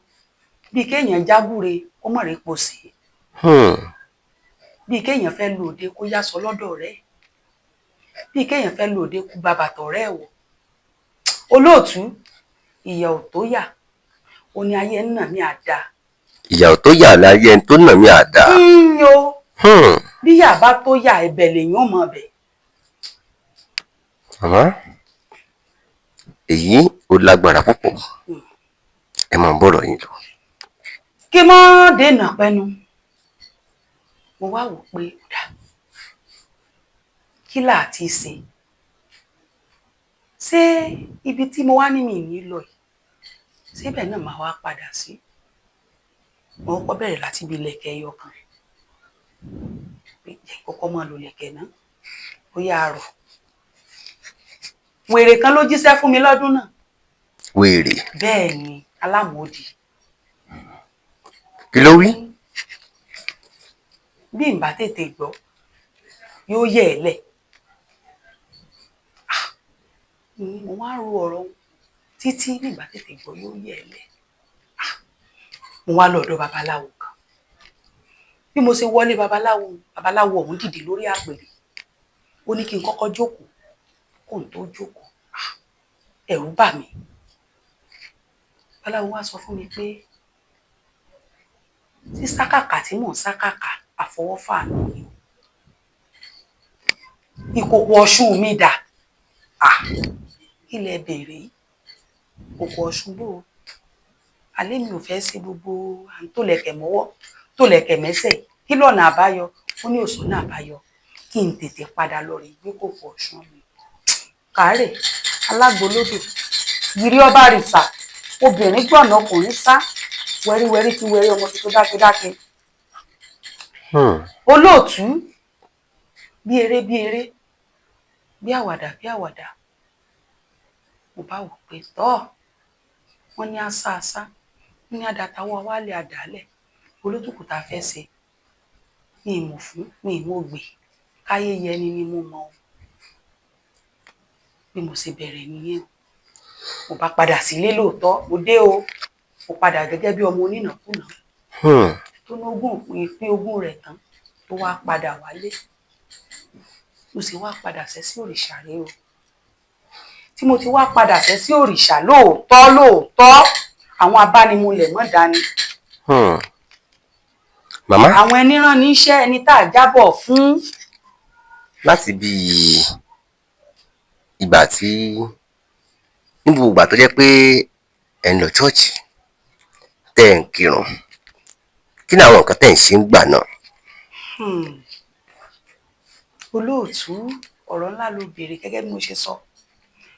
bí kéèyàn jágúre kó mọ̀ rí po sí. Bí kéèyàn fẹ́ lò òde kó yá sọ lọ́dọ̀ rẹ̀. Bí kéèyàn fẹ́ lò òde kú bàbàtọ̀ rẹ̀ wọ̀. Olóòtú ìyà ò tó yà ó ní ayé náà ní àdá ìyà tó yà láyé ẹni tó nà mí àdá. o bí yà bá tó yà ẹ̀bẹ̀ lèèyàn mọ̀ bẹ̀. màmá èyí ò lágbára púpọ̀, ẹ máa bọ̀rọ̀ yín lọ. kí mọ́ dènà pẹ́nu mo wá wò pé ọ̀dà kí là á ti ṣe ibi tí mo wá ní mi ní lọ yìí síbẹ̀ náà máa wá padà sí. mo kọ́kọ́ bẹ̀rẹ̀ láti ibi ìlẹ̀kẹ̀ ẹyọ kan jẹ́ kọ́kọ́ máa lo ìlẹ̀kẹ̀ náà ó yà rọ̀. wèrè kan ló jíṣẹ́ fún mi lọ́dún náà. wèrè? bẹ́ẹ̀ ni alámòdì. kí ló wí? bí n bá tètè gbọ́ yóò yẹ̀ ẹ́ lẹ̀. mo wá ro ọ̀rọ̀ títí nígbà tètè gbọ́ yóò yẹ̀ ẹ́ lẹ̀. mo wá lọ́dọ̀ babaláwo kan. bí mo ṣe wọlé babaláwo ọ̀hún dìde lórí àpèrè ó ní kí n kọ́kọ́ jókòó kó n tó jókòó ẹ̀rù bà mí. babaláwo wá sọ fún mi pé tí sákàkà tí mò ń sákàkà àfọwọ́fà náà ni ìkòkò ọ̀ṣun mi dà. ilẹ̀ béèrè ìkòkò ọ̀ṣun bò alẹ́ mi ò fẹ́ ṣe gbogbo à ń tòlẹ̀kẹ̀ mọ́wọ́ tòlẹ̀kẹ̀ mẹ́sẹ̀ kí lọ́nà àbáyọ ó ní òṣùnà àbáyọ kí n tètè padà lọ rí gbé kòkò ọ̀ṣun mi. kàárẹ̀ alágbolódò yìrí ọba rìsà obìnrin gbọ̀nà ọkùnrin sá wẹ́ríwẹ́rí ti wẹ́rí ọmọ tuntun dákedáke. olóòtú bí eré bí àwàdà mo bá wò pé tọ́ wọ́n ní asá wọ́n ní àdàtàwọ̀ wálé àdálẹ̀ olótùkù tá a fẹ́ ṣe ní ìmọ̀ fún ní ìmọ̀ ògbè káyé yẹni ni mo mọ̀ ọ́ bí mo ṣe bẹ̀rẹ̀ nìyẹn mo bá padà sílé lóòótọ́ mo dé o mo padà gẹ́gẹ́ bí ọmọ onínàkúnà tó ní ìpín ogún rẹ̀ tán tó wá padà wálé mo sì wá padà sẹ́ sí òrìṣà rẹ o tí mo ti wá padà sẹ́ sí òrìṣà lóòótọ́ àwọn abánimúlẹ̀ mọ́ dání. màmá àwọn ẹni rán ní iṣẹ́ ẹni tá a jábọ̀ fún. láti bí ìgbà tí níbo ìgbà tó jẹ́ pé ẹ̀ ń lọ ṣọ́ọ̀ṣì tẹ́ ẹ̀ ń kírun kí ni àwọn nǹkan tẹ́ ẹ̀ ń ṣe ń gbà náà? olóòtú ọ̀rọ̀ ńlá ló béèrè gẹ́gẹ́ bí mo ṣe sọ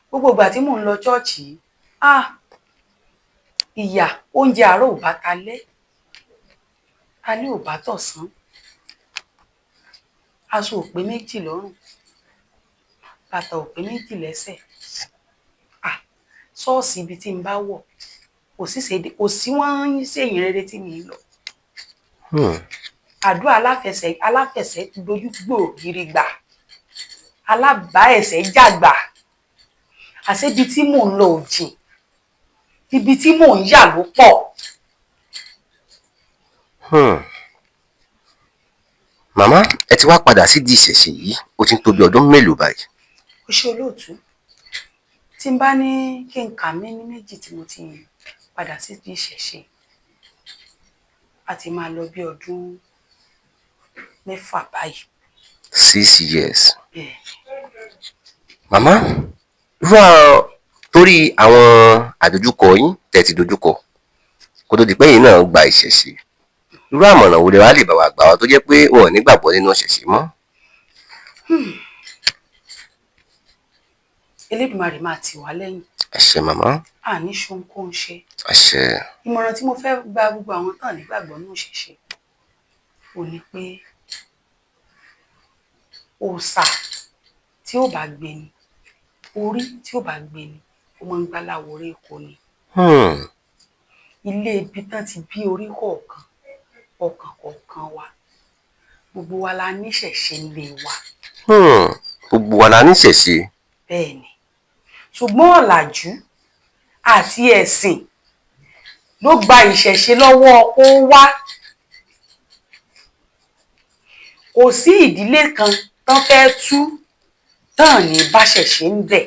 gbogbo ìgbà tí mò ń lọ ṣọ́ọ̀ṣì ìyà oúnjẹ àárọ̀ ò bá talẹ́ alẹ́ ò bá tọ̀sán aṣọ ò pé méjì lọ́rùn bàtà ò pé méjì lẹ́sẹ̀ ṣọ́ọ̀ṣì ibi tí n bá wọ̀ kò sí wọ́n ń ṣèyìn rere tí mi lọ. àdúrà aláfẹsẹ̀ dojú gbòògiri gbà alábàáẹsẹ̀ jàgbà àṣebi tí mò ń lọ òjì ibi tí mò ń yà ló pọ̀. màmá ẹ ti wá padà sídìí ìṣẹ̀ṣe yìí ó ti ń tó bí ọdún mélòó báyìí? ó ṣe olóòtú tí n bá ní kí n kà mí ní méjì tí mo ti padà sídìí ìṣẹ̀ṣe a ti máa lọ bí ọdún 6 báyìí. 6 years. màmá torí àwọn àdójúkọ yín tẹ́ ti dojúkọ kó tó di pé yín náà gba ìṣẹ̀ṣe irú àmọ̀ràn wo lè wá lè bá wa gbà wá tó jẹ́ pé wọn ò ní gbàgbọ́ nínú ìṣẹ̀ṣe mọ́? Elédùmarè máa tì wá lẹ́yìn. àṣẹ màmá. àní ṣohunkóhun ṣe. àṣẹ. ìmọ̀ràn tí mo fẹ́ gba gbogbo àwọn tán nígbàgbọ́ nínú ìṣẹ̀ṣe ò ní pé òòṣà tí ó bá gbé ni orí tí ó bá gbé ni ó máa ń gbáláwo orí èkó ni. ilé ibi tán ti bí orí kọ̀ọ̀kan ọkàn kọ̀ọ̀kan wa gbogbo wa la níṣẹ̀ṣe ilé wa. gbogbo wa la níṣẹ̀ṣe. bẹ́ẹ̀ ni ṣùgbọ́n ọ̀làjú àti ẹ̀sìn ló gba ìṣẹ̀ṣe lọ́wọ́ kó wá. kò sí ìdílé kan tán fẹ́ tú tán ní báṣẹ̀ṣe ń bẹ̀.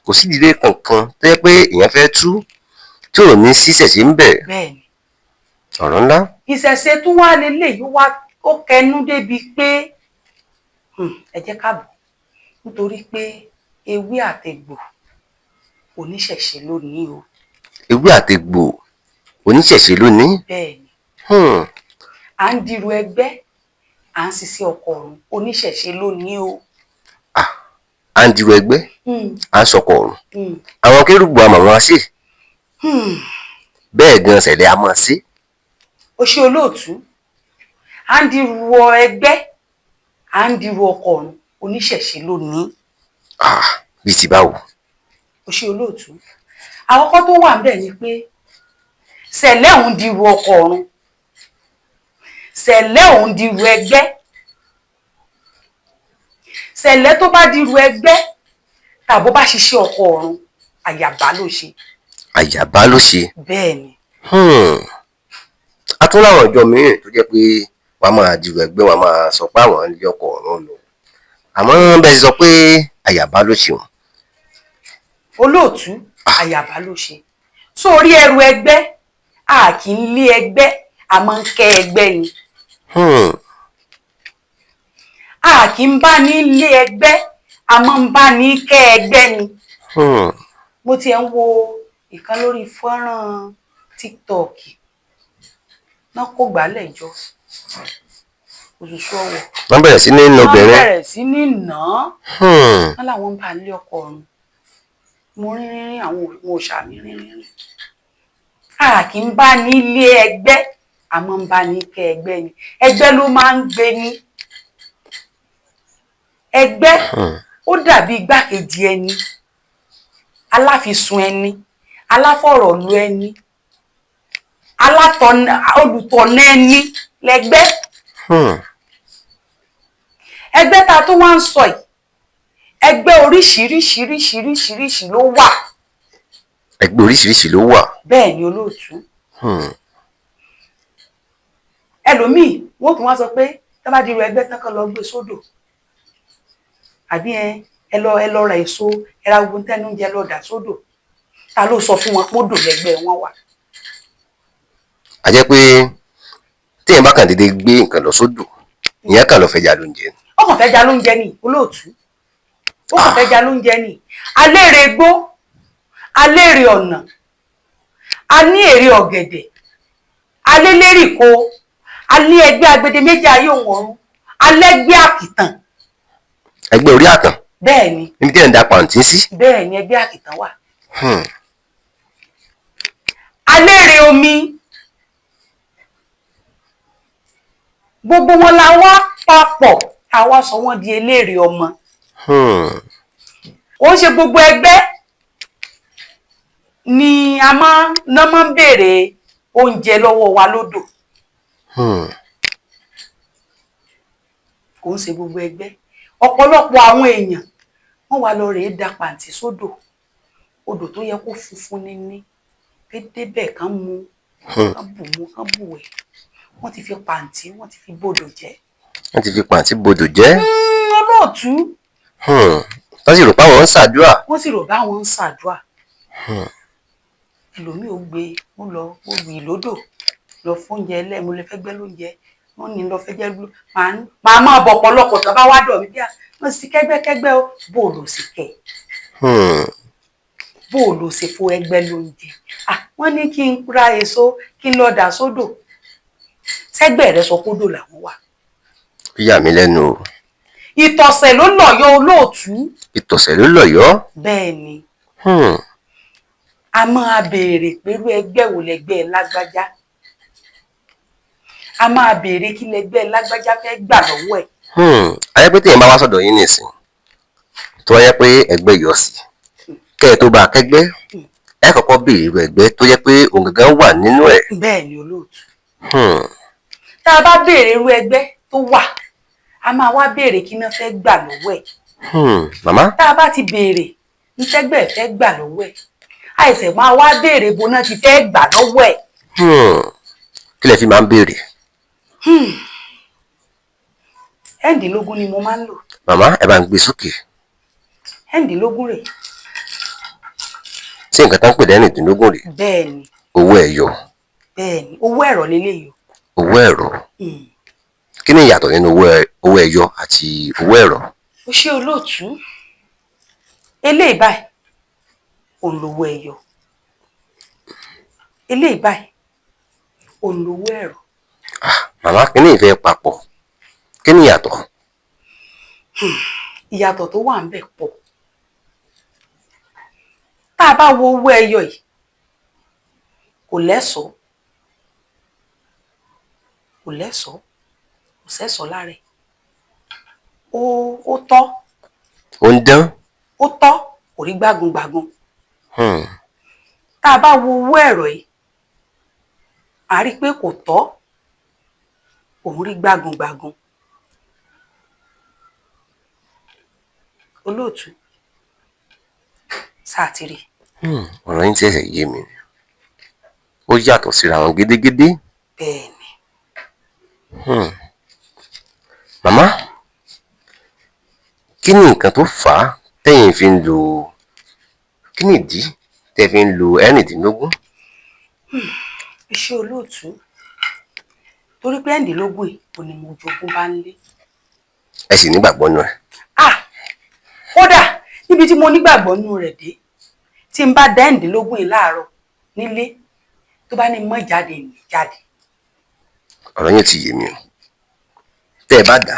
kò sí ìdílé kankan tó yẹ pé èèyàn fẹ́ tú tí ò ní síṣẹ̀ṣe ń bẹ̀. bẹ́ẹ̀ni ọ̀rọ̀ ńlá. ìṣẹ̀ṣe tún wá lélẹ́yìí wá ó kẹnu débi pé ẹ jẹ́ ká bọ̀ nítorí pé ewé àtegbò oníṣẹ̀ṣe lónìí o. ewé àtegbò oníṣẹ̀ṣe lónìí. bẹ́ẹ̀ ni à ń dirú ẹgbẹ́ à ń ṣiṣẹ́ ọkọ ọ̀run oníṣẹ̀ṣe lónìí o. à ń dirú ẹgbẹ́ à ń sọkọ ọ̀run àwọn kérúbù àmọ̀ wọn ṣe bẹ́ẹ̀ gan ṣẹlẹ̀ a máa ṣe. ó ṣe olóòtú à ń dirú ẹgbẹ́ à ń dirú ọkọ ọ̀run oníṣẹ̀ṣe lónìí. bí ti báwo. ó ṣe olóòtú àkọ́kọ́ tó wà níbẹ̀ ni pé ṣẹ̀lẹ̀ òun dirú ọkọ ọ̀run ṣẹ̀lẹ̀ òun dirú ẹgbẹ́ ṣẹ̀lẹ̀ tó bá dirú ẹgbẹ́ tàbó bá ṣiṣẹ́ ọkọ ọ̀run àyàbá ló ṣe. àyàbá ló ṣe. bẹ́ẹ̀ ni. a tún láwọn ọjọ́ mìíràn tó jẹ́ pé wọ́n máa dirú ẹgbẹ́ wọ́n máa sọ pé àwọn ilé ọkọ ọ̀run lò àmọ́ bẹ́ẹ̀ sì sọ pé àyàbá ló ṣe wọn. olóòtú àyàbá ló ṣe sórí ẹrù ẹgbẹ́ a kì í lé ẹgbẹ́ a máa ń kẹ́ ẹgbẹ́ ni. a kì í bá ní lé ẹgbẹ́ a máa ń bá ní kẹ́ ẹgbẹ́ ni. mo ti ń wo ìkan lórí fọ́nrán TikTok náà kó gbálẹ̀ jọ òṣùṣù ọwọ́. wọ́n bẹ̀rẹ̀ sí ní nà obìnrin. wọ́n bẹ̀rẹ̀ sí ní nà án. wọ́n làwọn ń bá lé ọkọ ọ̀run mo rínrín àwọn òòṣà mi rínrín. a kì í bá ní lé ẹgbẹ́ a máa ń bá ní kẹ́ ẹgbẹ́ ni ẹgbẹ́ ló máa ń gbé ní. ẹgbẹ́ ó dàbí igbákejì ẹni aláfisùn ẹni aláfọ̀rọ̀lù ẹni olùtọ̀nà ẹni lẹ́gbẹ́. ẹgbẹ́ ta tó wá ń sọ yìí ẹgbẹ́ oríṣiríṣiríṣiríṣiríṣi ló wà. ẹgbẹ́ oríṣiríṣi ló wà. bẹ́ẹ̀ ni olóòtú. ẹlòmíì wọ́n tún wá sọ pé tá bá dirú ẹgbẹ́ tán kan lọ gbé sódò àbí ẹ lọ ra èso ẹ ra gbogbo tẹnu oúnjẹ lọ dà sódò ta ló sọ fún wọn pé odò lẹ́gbẹ́ wọn wà. a jẹ́ pé téèyàn bá kàn déédé gbé nǹkan lọ sódò ìyẹn kàn lọ fẹja lóúnjẹ. ó kàn fẹja lóúnjẹ ni olóòtú ó kàn fẹja lóúnjẹ ni alérè gbó alérè ọ̀nà a ní èrè ọ̀gẹ̀dẹ̀ alélérìkó alé ẹgbẹ́ agbede méjì ayé òun ọ̀run alẹ́gbẹ́ àkìtàn. ẹgbẹ́ orí àtàn. bẹ́ẹ̀ ni. níbi tí ẹ̀ ń da pàǹtí sí. bẹ́ẹ̀ ni ẹgbẹ́ àkìtàn wà. alérè omi gbogbo wọn la wá papọ̀ àwa sọ wọ́n di elérè ọmọ. ó ń ṣe gbogbo ẹgbẹ́ ni a máa ń béèrè oúnjẹ lọ́wọ́ wa lódò. kò ń ṣe gbogbo ẹgbẹ́ ọ̀pọ̀lọpọ̀ àwọn èèyàn wọ́n wá lọ rèé da pàǹtí sódò odò tó yẹ kó funfun níní débẹ̀ kán mu kán bù wẹ̀ wọ́n ti fi pàǹtí wọ́n ti fi bodò jẹ́. wọ́n ti fi pàǹtí bodò jẹ́. olóòtú. wọ́n sì rò pé àwọn ń ṣàdúrà. wọ́n sì rò pé àwọn ń ṣàdúrà. ẹlòmíì ó gbé ó lọ ó gbé lódò lọ fóúnjẹ ẹlẹ́mu lè fẹ́ gbẹ́ lóúnjẹ wọ́n ní lọ fẹ́ jẹ́ màá máa bọ̀ ọ̀pọ̀lọpọ̀ tó bá wá dọ̀ mí bí wọ́n sì kẹ́gbẹ́kẹ́gbẹ́ ó bóòlù sì kẹ́ bóòlù sì fo ẹgbẹ́ lóúnjẹ wọ́n ní kí n ra èso kí n lọ dà sódò sẹ́gbẹ́ rẹ sọ kódò làwọn wà. ó yà mí lẹ́nu o. ìtọ̀sẹ̀ ló lọ̀yọ́ olóòtú. ìtọ̀sẹ̀ ló lọ̀yọ́. bẹ́ẹ̀ ni. a máa béèrè pẹ̀lú ẹgbẹ́ wo lẹgbẹ́ lágbájá a máa béèrè kí lẹgbẹ́ lágbájá fẹ́ gbà lọ́wọ́ ẹ̀. ayé pé téèyàn bá wá sọ́dọ̀ yín nìsín tó yẹ pé ẹgbẹ́ yọ sí kẹ́ ẹ tó bá kẹ́gbẹ́ ẹ kọ́kọ́ béèrè irú ẹgbẹ́ tó yẹ pé òun gangan wà nínú ẹ̀. bẹ́ẹ̀ ni olóòtú. tá a bá béèrè irú ẹgbẹ́ tó wà a máa wá béèrè kí náà fẹ́ gbà lọ́wọ́ ẹ̀. màmá. tá a bá ti béèrè ní tẹ́gbẹ́ fẹ́ gbà lọ́wọ́ ẹ̀ àìsẹ̀ máa wá béèrè bó náà ti fẹ́ gbà lọ́wọ́ ẹ̀. kí lẹ fi máa ń béèrè. ẹ̀ǹdínlógún ni mo máa ń lò. màmá ẹ bá ń gbé sókè. ẹ̀ǹdínlógún rẹ̀. ṣé nǹkan tá ń pè ní ẹ̀ǹdínlógún rẹ̀. bẹ́ẹ̀ ni. owó ẹyọ. bẹ́ẹ̀ ni owó ẹ̀rọ lélẹ́yìí o. owó ẹ̀rọ kí ni ìyàtọ̀ nínú owó ẹyọ àti owó ẹ̀rọ? ó ṣe olóòtú eléyìí báyìí òun lówó ẹyọ, eléyìí báyìí òun lówó ẹ̀rọ. màmá kí ni ìfẹ́ papọ̀, kí ni ìyàtọ̀? ìyàtọ̀ tó wà ń bẹ̀ pọ̀. tá a bá wo owó ẹyọ yìí kò lẹ́sọ̀ọ́, kò lẹ́sọ̀ọ́, kò sẹ́sọ̀ọ́ lára ẹ̀, ó tọ́, ó ń dán, ó tọ́, kò rí gbágungbàgun. tá a bá wo owó ẹ̀rọ yìí a rí i pé kò tọ́, òun rí gbágungbàgun. olóòtú sátìrì. ọ̀rọ̀ yín tẹ̀sẹ̀ yé mi, ó yàtọ̀ síra wọn gédégédé. bẹ́ẹ̀ ni. màmá kí ni nǹkan tó fà á tẹ́yìn fi ń lo, kí ni ìdí tẹ́ fi ń lo ẹ̀rìndínlógún? iṣẹ́ olóòtú torí pé ẹ̀rìndínlógún yìí kò ní mo jogún bá ń lé. ẹ sì nígbàgbọ́ nù ẹ̀? kódà níbi tí mo nígbàgbọ́ nù rẹ̀ dé, tí n bá dá ẹ̀rìndínlógún yìí láàárọ̀ nílé tó bá ní mọ́ jáde ní jáde. ọ̀rọ̀ yẹn ti yé mi o, tẹ́ ẹ bá dà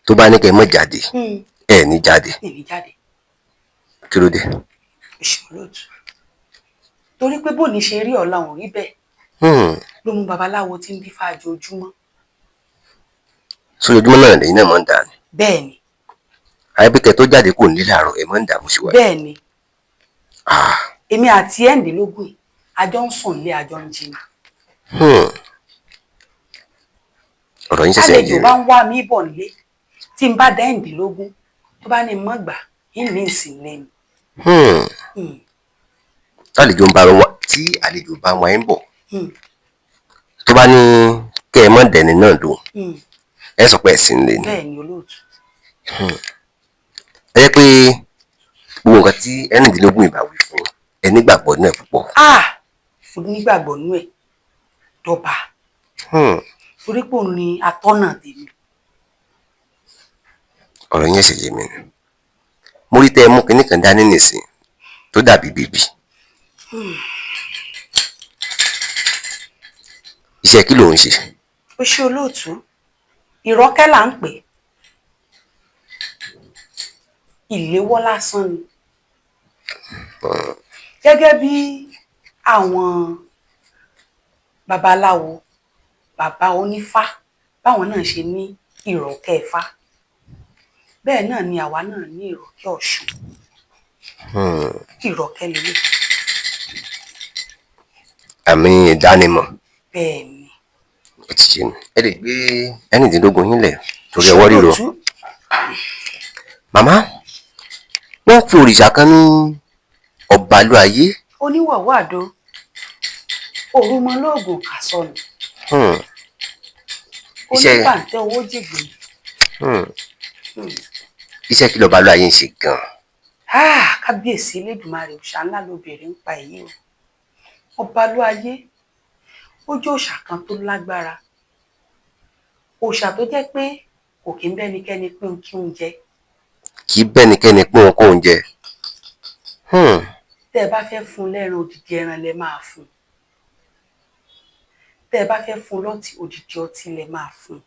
tó bá ní kẹ́ ẹ mọ́ jáde ẹ ní jáde. ní jáde. kí ló dé? ìṣòro tù torí pé bó ní ṣe rí ọ̀la òun rí bẹ́ẹ̀ ló mú babaláwo tí ń dífá ojoojúmọ́. sójoojúmọ́ náà lẹ́yìn náà máa ń dà ní. bẹ́ẹ̀ ni. àyẹ̀bíkẹ́ tó jáde kò ní láàárọ̀ ẹ máa ń dà bó ṣe wà. bẹ́ẹ̀ ni. èmi àti ẹ̀ǹdínlógún yìí àjọ ń sùn lé àjọ ń jí ni. ọ̀rọ̀ yín ṣẹ̀ṣẹ̀ yé mi. àlejò bá ń wá mi bọ̀ nílé tí n bá dá ẹ̀ǹdínlógún tó bá ní mọ́ gbà yín ní ìsìn lẹ́nu. tí àlejò bá wá ń bọ̀ tó bá ní kẹ́ ẹ mọ́ dẹ̀ni náà dùn ẹ sọ pé ẹ̀sìn lé ni. bẹ́ẹ̀ ni olóòtú. ẹ jẹ́ pé gbogbo nǹkan tí ẹ̀rìndínlógún ìbá wí fún ẹ nígbàgbọ́ náà púpọ̀. mo nígbàgbọ́ nú ẹ̀ dọ́ba torí pé òun ni atọ́nà tèmi. ọ̀rọ̀ yẹn ṣe yé mi ni mo rí tẹ́ ẹ mú kinní kan dání nìsín tó dàbí bèbí. iṣẹ́ kí ló ń ṣe? ó ṣe olóòtú ìrọ́kẹ́ là ń pè, ìléwọ́ lásán ni. gẹ́gẹ́ bí àwọn babaláwo bàbá onífá báwọn náà ṣe ní ìrọ́kẹ́ Ifá bẹ́ẹ̀ náà ni àwa náà ní ìrọ́kẹ́ Ọ̀ṣun. ìrọ́kẹ́ lélẹ̀. àmì ìdánimọ̀. bẹ́ẹ̀ ni. ó ti ṣe mi ẹ lè gbé ẹ̀rìndínlógún yín lẹ̀ torí ọwọ́ ríro. màmá wọ́n fi òrìṣà kan ní Ọbalúayé. oníwàwọ̀ àdó òrùmọlóògùn kàsọnù. onípàǹtẹ owó jìgbì. iṣẹ́ kí l'Ọbalúayé ń ṣe gan-an? kábíyèsí Elédùmarè òòṣà ńlá lóbìnrin ń pa èyí o. Ọbalúayé ó jẹ́ òòṣà kan tó lágbára, òòṣà tó jẹ́ pé kò kí ń bẹ́nikẹ́ni pín kí oúnjẹ. kì í bẹ́nikẹ́ni pín ohun kóun jẹ. tẹ́ ẹ bá fẹ́ fún lẹ́ran odidi ẹran lẹ máa fún, tẹ́ ẹ bá fẹ́ fún lọ́tí odidi ọtí lẹ máa fún.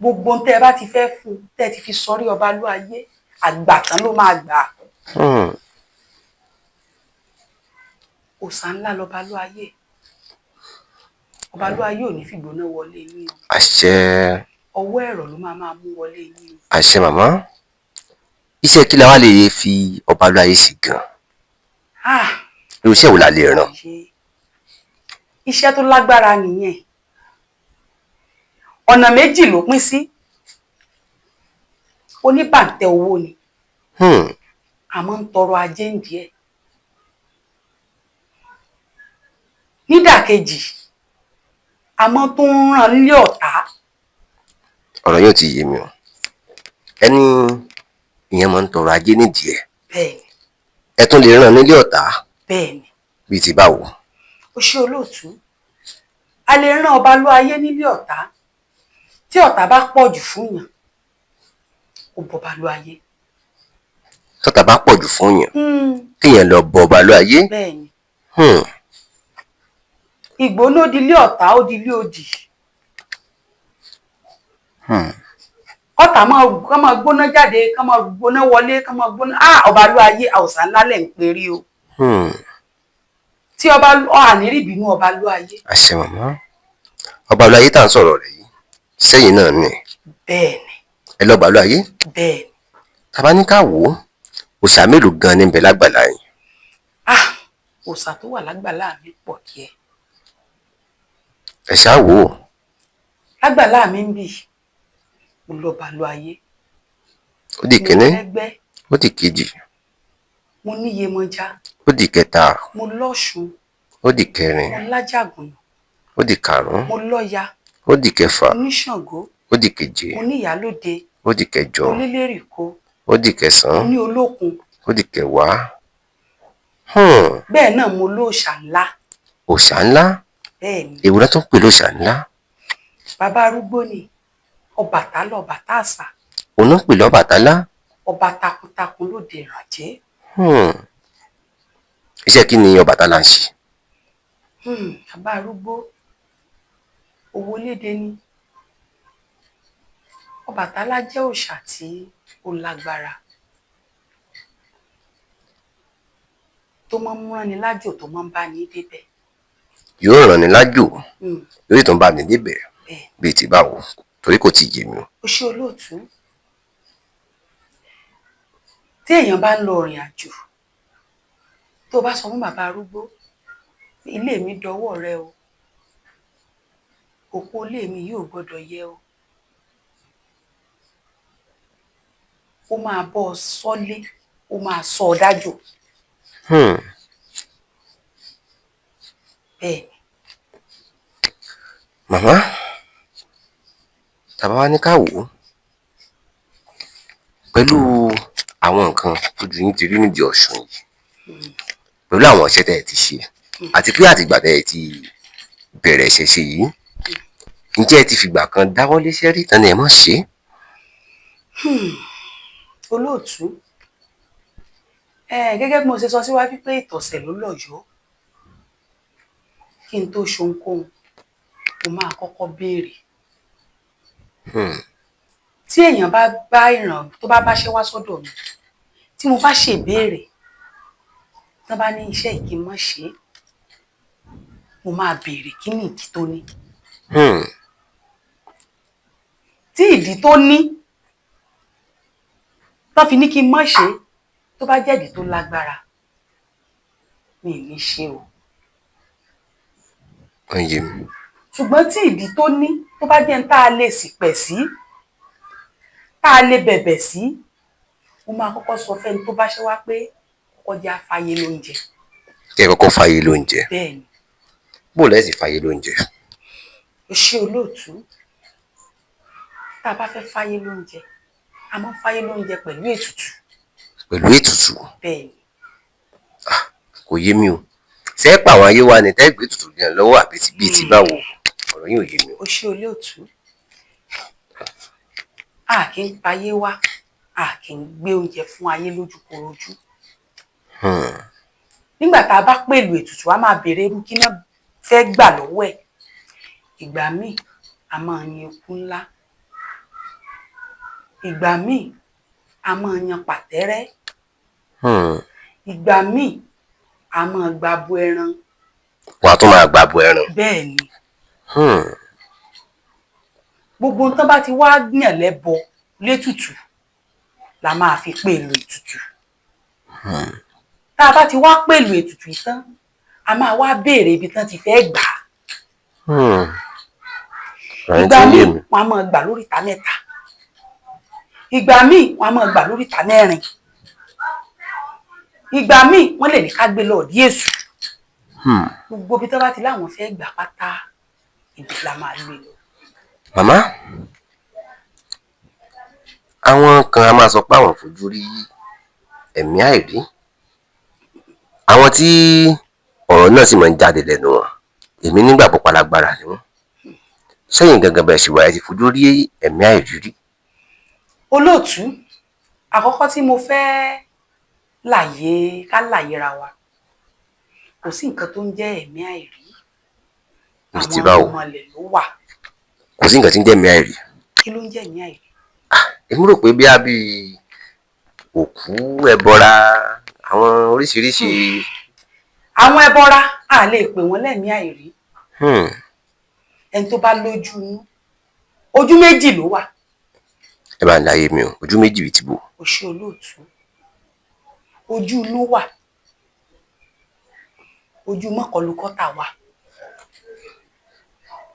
gbogbo tẹ́ ẹ bá ti fẹ́ fún tẹ́ ẹ ti fi sọrí Ọbalúayé àgbà kan ló máa gbà. òòṣà ńlá l'Ọbalúayé. Ọbalúayé ò ní fìgbóná wọlé yín o. àṣẹ. ọwọ́ ẹ̀rọ ló máa mú wọlé yín o. àṣẹ màmá. iṣẹ́ kí la wá lè fi Ọbalúayé sí gan-an? irú iṣẹ́ wo la lè ràn? iṣẹ́ tó lágbára nìyẹn. ọ̀nà méjì ló pín sí. oníbàǹtẹ owó ni. àmọ́ ń tọrọ ajé ń díẹ̀. nídàkejì àmọ́ tó ń ràn nílé ọ̀tá. ọ̀rọ̀ yóò ti yé mi o. ẹni ìyẹn máa ń tọrọ ajé nídìí ẹ̀. bẹ́ẹ̀ni. ẹ tún lè ràn nílé ọ̀tá. bẹ́ẹ̀ni. bíi ti báwo? ó ṣe olóòtú a lè rán ọba ló ayé nílé ọ̀tá tí ọ̀tá bá pọ̀ jù fún yàn ó bọba ló ayé. tọ́tà bá pọ̀ jù fún yàn kéèyàn lọ bọ ọba ló ayé. bẹ́ẹ̀ ni ìgbóná dilé ọ̀tá ó dilé òdì. ọ̀tá máa gbóná jáde kán máa gbóná wọlé kán máa gbóná ọba ló ayé àwòsàn ńlá lẹ̀ ń perí o. tí ọba àníri ìbínú ọba ló ayé. àṣẹ màmá ọba ló ayé tá à ń sọ̀rọ̀ rẹ̀ yìí sẹ́yìn náà ni. bẹ́ẹ̀ ni. ẹ lọ́ọ́ bá ló ayé. bẹ́ẹ̀ ni. tàbá ní ká wò ó òòṣà mélòó gan-an níbẹ̀ lágbàlá yìí. òòṣà tó wà lágbàlá mi pọ̀ díẹ̀. ẹ ṣáà wò ó. lágbàlá mi ń bì mo lọ́ba ló ayé. ó di kínní mo lẹ́gbẹ́. ó di kejì. mo ní Yemọja. ó di kẹta. mo lọ́ṣun. ó di kẹrin. mo lájàgùn. ó di karùn-ún. mo lọ́ya. ó di kẹfà. mo ní Ṣàngó. ó di keje. mo ní Ìyálóde. ó di kẹjọ. mo lélẹ́rìíkó. ó di kẹsàn-án. mo ní Olókun. ó di kẹwàá. bẹ́ẹ̀ náà mo lóòṣà ńlá. òòṣà ńlá. bẹ́ẹ̀ ni. èwo náà tó ń pè lóòṣà ńlá. bàbá arúgbó ni Ọbàtálá Ọbàtásà. òun náà ń pè lọ́bàtálá. ọba takuntakun lóde ìrànjẹ́. iṣẹ́ kí ni Ọbàtálá ń ṣe. bàbá arúgbó owó léde ni. Ọbàtálá jẹ́ òòṣà tí ó lágbára tó máa ń rán ni lájò tó máa ń bá ní débẹ̀. yóò ràn ní lájò yóò sì tún bá ní débẹ̀ bíi ti báwo torí kò tí ì yé mi o. ó ṣe olóòtú tí èèyàn bá ń lọ ìrìn àjò tó bá sọ fún bàbá arúgbó ilé mi dọwọ́ rẹ o òpó ilé mi yóò gbọ́dọ̀ yẹ o ó máa bọ́ ọ sọ́lé ó máa sọ ọ dájò. bẹ́ẹ̀ ni. màmá tàbá wá ní ká wò ó pẹ̀lú àwọn nǹkan tójú yín ti rí nídìí Ọ̀ṣun yìí pẹ̀lú àwọn iṣẹ́ tẹ́ ẹ ti ṣe àti pé àtìgbà tẹ́ ẹ ti bẹ̀rẹ̀ ṣẹ̀ṣẹ̀ yìí ǹjẹ́ ẹ ti fìgbà kan dáwọ́ léṣẹ́ rí tán ni ẹ mọ̀ ṣe. olóòtú gẹ́gẹ́ bí mo ṣe sọ síwájú pé ìtọ̀sẹ̀ ló lọ́yọ̀ọ́ kí n tó ṣohunkóhun mo máa kọ́kọ́ béèrè. tí èèyàn bá tó bá báṣẹ́ wá sọ́dọ̀ mi tí mo bá ṣèbéèrè tó bá ní iṣẹ́ yìí kí n má ṣe é mo máa béèrè kí ni ìdí tó ní. tí ìdí tó ní tó fi ní kí n má ṣe é tó bá jẹ́ ìdí tó lágbára mi ì ní ṣe o. ṣùgbọ́n tí ìdí tó ní tó bá jẹ́ ń tá a lè ṣìpẹ̀ sí tá a lè bẹ̀bẹ̀ sí mo máa kọ́kọ́ sọ fẹ́ni tó bá ṣe wá pé kọ́kọ́ jẹ́ àfàyè lóúnjẹ. kí ẹ kọ́kọ́ fàyè lóúnjẹ. bẹ́ẹ̀ni. bó lẹ́ sì fàyè lóúnjẹ. o ṣe olóòtú tá a bá fẹ́ fàyè lóúnjẹ a máa ń fàyè lóúnjẹ pẹ̀lú ètùtù. pẹ̀lú ètùtù. bẹ́ẹ̀ni. kò yé mi o ṣé ẹ pa àwọn ayé wa ní tẹ́gbẹ́ ètùtù yẹn lọ́wọ́ àbí ti bíi ti báwo ọ̀rọ̀ yín ò yé mi o. o ṣe olóòtú a kì í payé wá a kì í gbé oúnjẹ fún ayé lójúkorojú. nígbà tá a bá pèlú ètùtù a máa béèrè irú kí náà fẹ́ gbà lọ́wọ́ ẹ̀. ìgbà míì a máa yan eku ńlá ìgbà míì a máa yan pàtẹ́rẹ́ ìgbà míì a máa gba abo ẹran. wàá tún máa gba abo ẹran. bẹ́ẹ̀ ni. gbogbo nǹkan bá ti wá gbìyàn lẹ́bọ létùtù la máa fi pèlú ètùtù. tá a bá ti wá pèlú ètùtù yìí tán a máa wá béèrè ibi tán ti fẹ́ gbà á. ìgbà míì wọn a máa gbà lóríta mẹ́ta ìgbà míì wọn a máa gbà lóríta mẹ́rin ìgbà míì wọn lè ní ká gbé lọ dí èṣù. gbogbo ibi tó bá ti láwọn fẹ́ gbà pátá ibi la máa gbé lọ. màmá àwọn kan a máa sọ pé àwọn fojú rí ẹ̀mí àìrí àwọn tí ọ̀rọ̀ náà sì máa ń jáde lẹ́nu wọn èmi nígbàgbọ́ palágbára ni wọ́n sẹ́yìn gangan bẹ̀rẹ̀ sí wáyé ti fojú rí ẹ̀mí àìrírí. Olóòtú, àkọ́kọ́ tí mo fẹ́ ká láyéra wa, kò sí nǹkan tó ń jẹ́ ẹ̀mí àìrí. Àwọn ọmọlẹ̀ ló wà. Kò sí nǹkan tí ń jẹ́ ẹ̀mí àìrí. Kí ló ń jẹ́ ẹ̀mí àìrí? Èmi rò pé bí òkú ẹbọra àwọn oríṣiríṣi. Àwọn ẹbọra a lè pè wọ́n lẹ́mí àìrí. Ẹni tó bá lójú inú, ojú méjì ló wà. Ẹ bá ń láyé mi o, ojú méjì bíi ti bò. Ó ṣe olóòtú, ojú inú wà, ojú mọ́kànlúkọ́tà wà.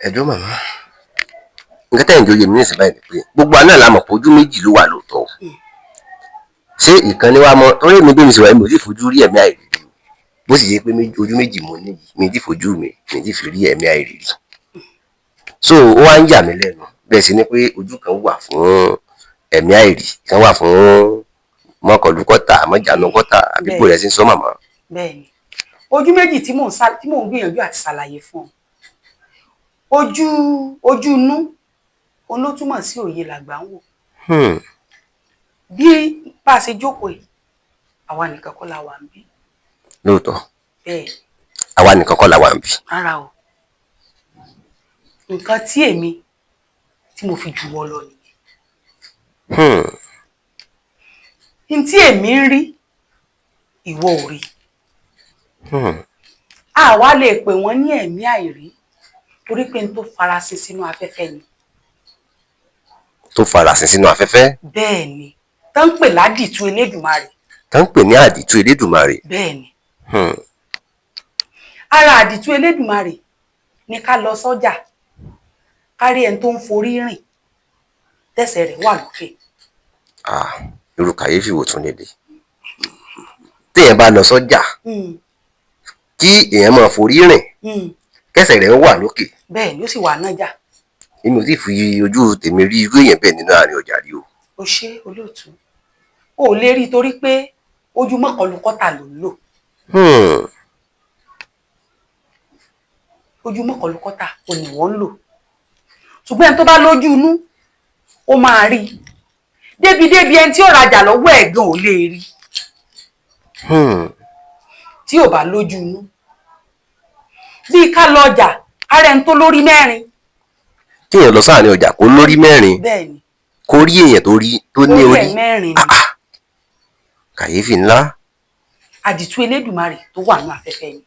Ẹjọ́ màmá, nǹkan tẹ́ ẹ̀ ń jọ yé mi ní ìsìn báyìí pé gbogbo àná la mọ̀ pé ojú méjì ló wà lóòótọ́. Ṣé ìkànnì wa mọ torí èmi bí mi sọ̀rọ̀ mi ò sì fojú rí ẹ̀mí àìrí rí bó sì yẹ pé ojú méjì mo ní mi ti fojú mi ti fi rí ẹ̀mí àìrí rí. So ó wá ń yà mí lẹ́nu bẹ́ẹ̀ sì ni pé ojú kan wà fún ẹ̀mí àìrí kan wà fún mọ́kànlúkọ́tà mọ́jànúkọ́tà àbí bó rẹ̀ sí ń sọ màmá. Bẹ́ẹ̀ni, ojú méjì tí mò ń gbìyànjú àti ṣàlàyé fún ọ, ojú inú òun ló túmọ̀ sí òye làgbà ń wò. Bí bá a ṣe jókòó yìí, àwa nìkan kọ́ la wà ń bí. Lóòótọ́. Bẹ́ẹ̀. Àwa nìkan kọ́ la wà ń bí. Rárá o. Nǹkan tí èmi tí mo fi jù wọ́ lọ nìyẹn. N tí èmi ń rí ìwọ ò rí. Àwa lè pè wọ́n ní ẹ̀mí àìrí torí pé n tó farasin sínú afẹ́fẹ́ ni. Tó farasin sínú afẹ́fẹ́? Bẹ́ẹ̀ ni. Tán ń pè ládìtú Elédùmarè. Tán ń pè ní àdìtú Elédùmarè? Bẹ́ẹ̀ ni. Ara àdìtú Elédùmarè ni ká lọ sọ́jà ká rí ẹni tó ń forí rìn tẹ́sẹ̀ rẹ̀ wà lókè. Irú kàyéfì wò tún lédè. Téèyàn bá lọ sọ́jà kí èèyàn máa forí rìn kẹ́sẹ̀ rẹ̀ wà lókè. Bẹ́ẹ̀ ni ó sì wà nájà. Èmi ò sì fi ojú tèmi rí irú èèyàn bẹ́ẹ̀ nínú àárín ọjà rí o. O ṣé olóòtú. O ò lè rí torí pé ojú mọ́kànlúkọ́tà ló ń lò. Ojú mọ́kànlúkọ́tà ò ní wọ́n ń lò. Ṣùgbọ́n ẹni tó bá lójú inú ó máa rí. Débi ẹni tí ó rajà lọ́wọ́ ẹ̀ gan ò lè rí. Tí ò bá lójú inú. Bí ká lọ ọjà, ara ẹni tó lórí mẹ́rin. Tí èèyàn lọ sáàrin ọjà kó lórí mẹ́rin. Bẹ́ẹ̀ni. Kó rí èèyàn tó ní orí. Orí ẹ̀ mẹ́rin ni. Kàyéfì ńlá. Àdìtú Elédùmarè tó wà ní afẹ́fẹ́ ni.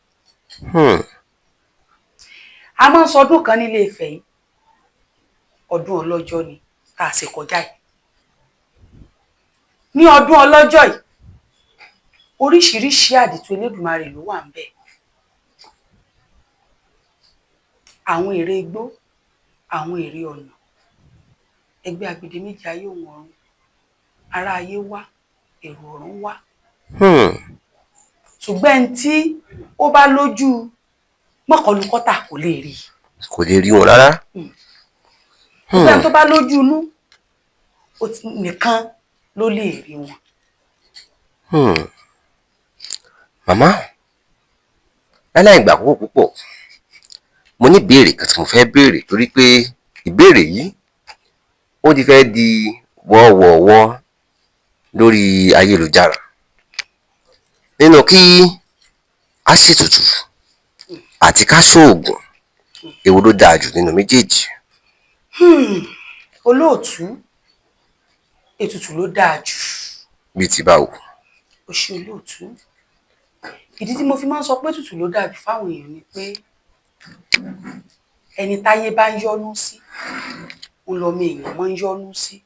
A máa ń sọdún kan nílé Ifẹ̀ yìí. Ọdún ọlọ́jọ́ ni tá a ṣe kọjá yìí. Ní ọdún ọlọ́jọ́ yìí, oríṣiríṣi àdìtú Elédùmarè ló wà ń bẹ̀. Àwọn ère igbó, àwọn ère ọ̀nà, ẹgbẹ́ agbede méjì ayé òun ọ̀run, ará ayé wá, èrò ọ̀run wá. Ṣùgbọ́n ẹni tí ó bá lójú mọ́kànlúkọ́tà kò lè rí. Kò lè rí wọn rárá. Ṣùgbọ́n ẹni tó bá lójú inú nìkan ló lè rí wọn. Màmá, láláì gbà àkókò púpọ̀, mo ní ìbéèrè kan tí mo fẹ́ béèrè torí pé ìbéèrè yìí ó ti fẹ́ di wọ́ọ̀wọ̀ọ̀wọ́ lórí ayélujára. Nínú kí a ṣètùtù àti ká ṣoògùn, èwo ló dáa jù nínú méjèèjì? Olóòtú, ètùtù ló dáa jù. Bí ti báwo? O ṣé olóòtú. Ìdí tí mo fi máa ń sọ pé ètùtù ló dáa jù fáwọn èèyàn ni pé ẹni táyé bá ń yọ́nú sí, òun lọmọ èèyàn máa ń yọ́nú sí.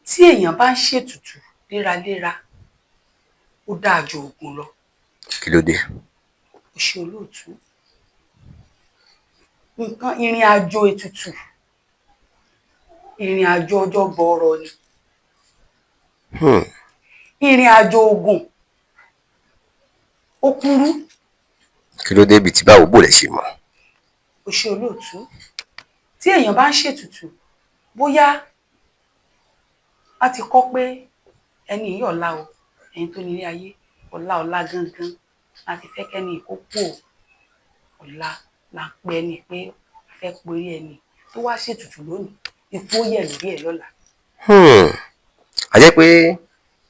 Tí èèyàn bá ń ṣètùtù léraléra, ó dáa ju oògùn lọ. Kí ló dé? O ṣé olóòtú. Nǹkan ìrìn àjò ètùtù, ìrìn àjò ọjọ́ gbọọrọ ni. Ìrìn àjò oògùn ó kúrú. Kí ló dé bí ti báwo bó lẹ ṣe mọ̀? O ṣé olóòtú. Tí èèyàn bá ń ṣètùtù, bóyá a ti kọ́ pé ẹni yìí ọ̀la o, ẹ̀yin tó nílé ayé ọ̀la gangan láti fẹ́ kẹ́ni ìkókó ọ̀la là ń pe ẹni pé a fẹ́ porí ẹni tó wá ṣètùtù lónìí ipò yẹ̀ lórí ẹ̀ lọ́la. a jẹ́ pé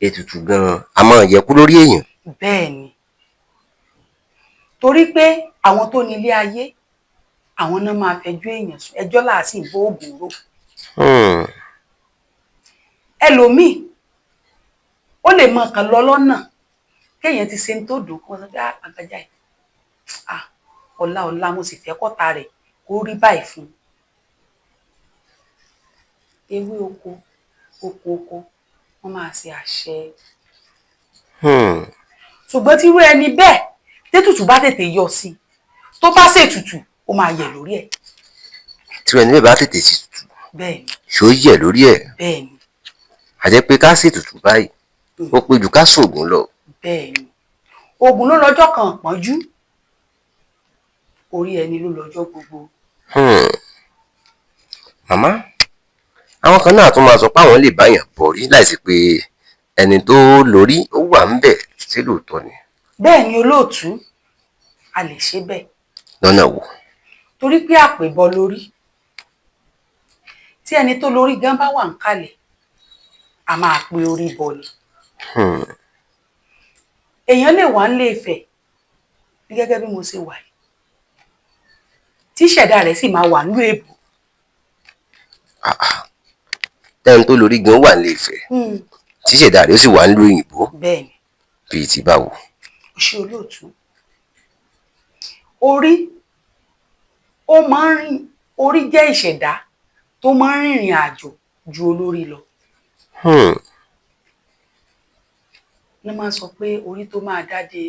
ètùtù gan-an a máa yẹ kú lórí èèyàn. bẹ́ẹ̀ ni torí pé àwọn tó nílé ayé àwọn náà máa fẹjọ́ èèyàn sùn ẹjọ́ láàsì bó oògùn rò. ẹlòmíì ó lè mọ kàn lọ lọ́nà kéèyàn ti ṣe ń tó dùn kó sọ pé àgbàjá yìí ọ̀la mo sì fẹ́ kọ́ta rẹ̀ kó rí báyìí fún ewé oko wọ́n máa ṣe àṣẹ. ṣùgbọ́n tí irú ẹni bẹ́ẹ̀ tètùtù bá tètè yọ sí tó bá ṣètùtù ó máa yẹ̀ lórí ẹ̀. tí ẹni bẹ́ẹ̀ bá tètè ṣètùtù bẹ́ẹ̀ni ṣó yẹ̀ lórí ẹ̀. bẹ́ẹ̀ni a jẹ́ pé ká ṣètùtù báyìí ó pé jù ká ṣoògùn lọ. bẹ́ẹ̀ni oògùn ló lọ́jọ́ kan pọ́njú orí ẹni ló lọ́jọ́ gbogbo. màmá àwọn kan náà tún máa sọ pé àwọn lè báyàn bọ̀rí láìsí pé ẹni tó lórí ó wà ń bẹ̀ sí lóòótọ́ ni. bẹ́ẹ̀ ni olóòtú a lè ṣe bẹ́ẹ̀. lọ́nà wo. torí pé àpèbọ lórí tí ẹni tó lórí gan bá wà ń kalẹ̀ a máa pe orí bọ ni. èèyàn lè wà nílé Ifẹ̀ ní gẹ́gẹ́ bí mo ṣe wà yìí tí ìṣẹ̀dá rẹ̀ sì máa wà nílùú èbó. tẹ́ni tó lórí gan wà nílé Ifẹ̀ tí ìṣẹ̀dá rẹ̀ ó sì wà nílùú òyìnbó. bẹ́ẹ̀ni. bíi ti báwo. ó ṣe olóòtú orí jẹ́ ìṣẹ̀dá tó máa ń rìnrìn àjò ju olórí lọ. ní máa sọ pé orí tó máa dáde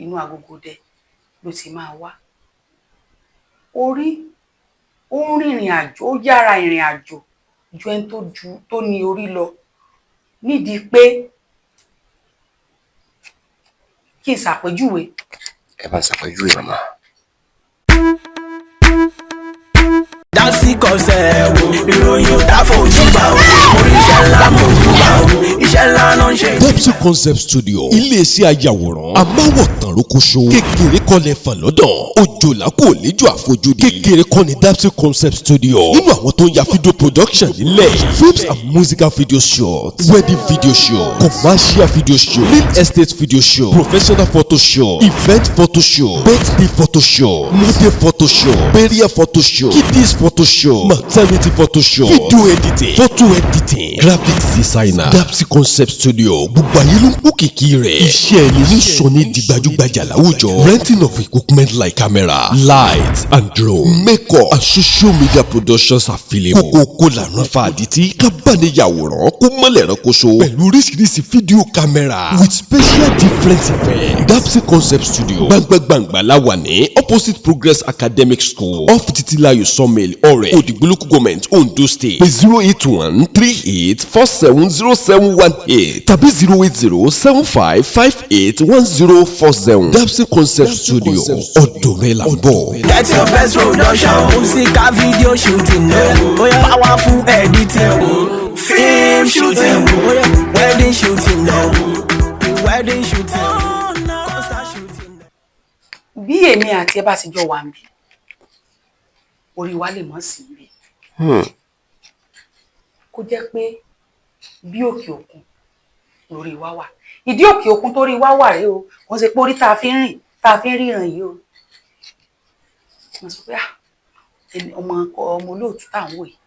inú agogo dẹ ló ti máa wá. orí ó ń rìnrìn àjò ó yára ìrìn àjò ju ẹni tó ní orí lọ nídìí pé kí n ṣàpèjúwe. ẹ bá ń ṣàpèjúwe màmá. Dapsy Concept ìròyìn ò dá fojú bá o orí iṣẹ́ ńlá mo tún bá o iṣẹ́ ńlá ló ń ṣe. Dapsy Concept Studio iléeṣẹ́ ayàwòrán amáwòtán rokoṣo kékeré kọ́lẹ̀ fàn lọ́dọ̀ òjòlá kò léjò àfojúdi kékeré kọ́ ni Dapsy Concept Studio nínú àwọn tó ń ya video production nílẹ̀ films and musical video shots wedding video show commercial video show real estate video show professional photo show event photo show birthday photo show model photo show burial photo show kiddies photo show maternity photo show video editing photo editing graphics designer Dapsy Concept Studio gbogbo ayé ló ń kó kìkì rẹ̀ iṣẹ́ ẹni ní sọ ní di gbajúgbajà láwùjọ renting of equipment like camera light and drone makeup and social media productions available kókó lànà fàdítì kábàániyàwòrán kó mọ́lẹ̀ rẹ́kọ̀ṣọ́ pẹ̀lú oríṣiríṣi fídíò camera with special different effects Dapsy Concept Studio gbàngbàngbà láwà ní opposite Progress Academic School off Titilayo Sawmill ọ̀rẹ́ Òdìgbò local government Ondo State pé 08138470718 tàbí 08075581040 Dapsy Concept Studio ọ̀dọ̀ rẹ̀ là ń bọ̀. Get your best production musical video shooting powerful editing film shooting wedding shooting wedding shooting concert shooting. bí èmi àti ẹ bá ti jọ wà ń bí orí wa lè mọ̀ sí ibi kó jẹ́ pé bí òkè òkun lórí wa wà ìdí òkè òkun tó rí wa wà rèé o wọ́n ṣe pé orí tá a fi ń rìn tá a fi ń ríran yìí o wọ́n sọ pé ọmọ olóòtú tá à ń wò yìí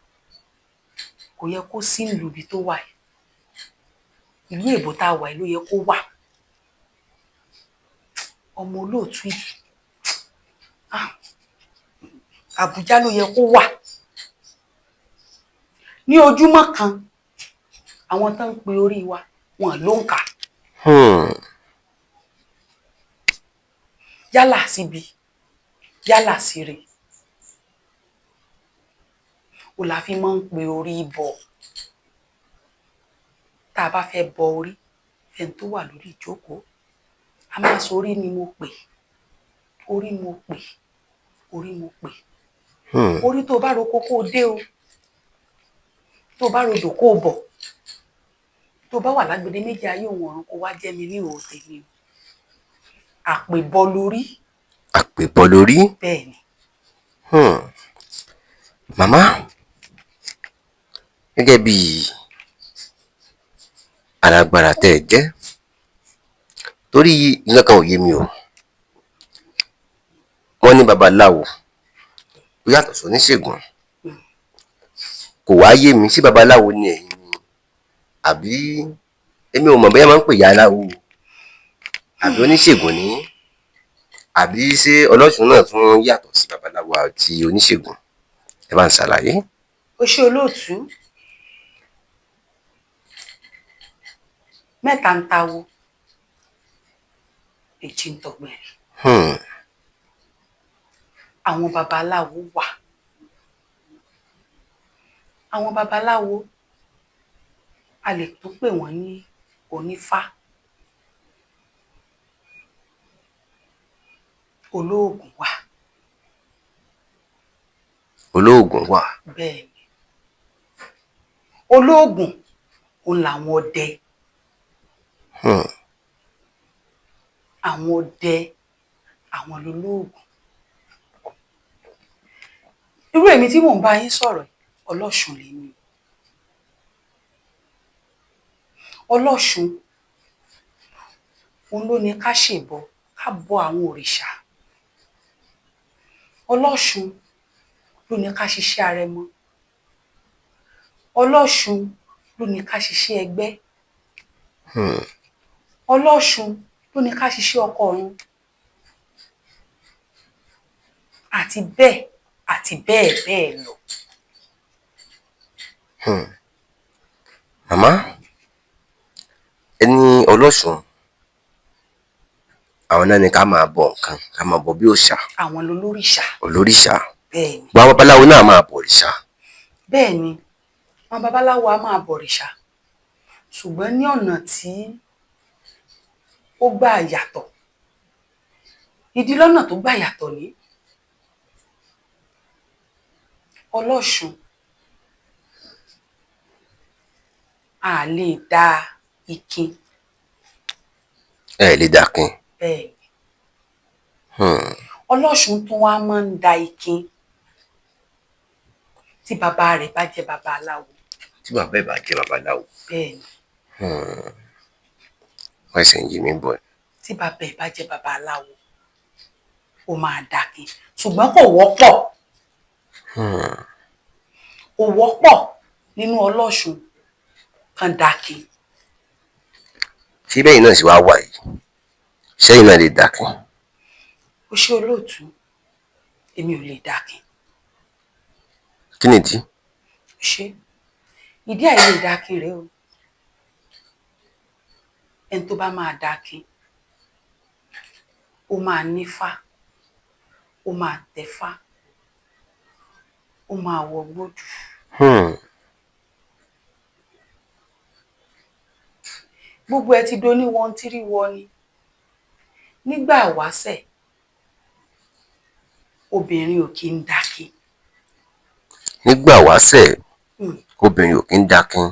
kò yẹ kó sí ìlú ibi tó wà yìí ìlú èbó tá a wà yìí ló yẹ kó wà ọmọ olóòtú yìí Àbújá ló yẹ kó wà ní ojúmọ́ kan àwọn tó ń pe orí wa wọn ló ń kà yálà síbi yálà síre o la fi máa ń pe orí bọ tá a bá fẹ́ bọ orí ẹni tó wà lórí ìjókòó a máa sọ orí ni mo pè orí mo pè orí mo pè orí tó bá ro kókó dé o tó bá rodò kó bọ̀ tó bá wà lágbede méjì ayé òun ọ̀run kó wá jẹ́ mi ní ìhò tèmi o. Àpèbọ lórí. Àpèbọ lórí. Bẹ́ẹ̀ ni. Màmá, gẹ́gẹ́ bí alágbára tẹ́ ẹ jẹ́, torí nǹkan kan ò yé mi o. Wọ́n ní babaláwo ó yàtọ̀ sí oníṣègùn. Kò wá yé mi, sí babaláwo ni ẹ̀yin ni àbí èmi ò mọ̀ bóyá máa ń pè ya aláwo àbí oníṣègùn ni àbí ṣé ọlọ́ṣun náà tún yàtọ̀ sí babaláwo àti oníṣègùn? Ẹ bá ń ṣàlàyé. Ó ṣe olóòtú. Mẹ́ta ń tawo, èjì ń tọgbẹ̀rì. Àwọn babaláwo wà. Àwọn babaláwo a lè tún pè wọ́n ní onífá, olóògùn wà. Olóògùn wà. Bẹ́ẹ̀ ni. Olóògùn òun làwọn ọdẹ. Àwọn ọdẹ àwọn lolóògùn. Irú èmi tí mò ń bá yín sọ̀rọ̀ ọlọ́ṣun lèmi. Ọlọ́ṣun òun ló ní ká ṣèbọ, ká bọ àwọn òrìṣà. Ọlọ́ṣun ló ní ká ṣiṣẹ́ arẹmọ. Ọlọ́ṣun ló ní ká ṣiṣẹ́ ẹgbẹ́. Ọlọ́ṣun ló ní ká ṣiṣẹ́ ọkọ ọ̀run. Àti bẹ́ẹ̀ bẹ́ẹ̀ lọ. Màmá, ẹni ọlọ́ṣun àwọn náà ni ká máa bọ nǹkan, ká máa bọ bí òòṣà. Àwọn lolórìṣà. Olórìṣà. Bẹ́ẹ̀ ni. Àwọn babaláwo náà máa bọ òrìṣà. Bẹ́ẹ̀ ni, àwọn babaláwo á máa bọ òrìṣà, ṣùgbọ́n ní ọ̀nà tí ó gbà yàtọ̀. Ìdí lọ́nà tó gbà yàtọ̀ ní. Ọlọ́ṣun a lè dá ikin. Ẹ lè dá kin. Bẹ́ẹ̀ ni. Ọlọ́ṣun tún wá máa ń da ikin tí bàbá rẹ̀ bá jẹ́ babaláwo. Tí bàbá ẹ̀ bá jẹ́ babaláwo. Bẹ́ẹ̀ ni. Wọ́n ṣe ń yí mi bọ̀. Tí bàbá ẹ̀ bá jẹ́ babaláwo ó máa dá kin, ṣùgbọ́n kò wọ́pọ̀. Kò wọ́pọ̀ nínú ọlọ́ṣun kan dá kin. Ṣé bẹ́ẹ̀ náà sì wá wà yìí? Ṣẹ́yìn náà lè dá kin? Ó ṣe olóòtú, èmi ò lè dá kin. Kí nìdí? Ṣé ìdí àìlè dá kin rèé o. Ẹni tó bá máa dá kin, ó máa nífá, ó máa tẹ̀fá, ó máa wọ gbódù. Gbogbo ẹ ti do ní wọn tírí wọ ni. Nígbà wáṣẹ̀ obìnrin ò kí ń dá kin. Nígbà wáṣẹ̀ obìnrin ò kí ń dá kin.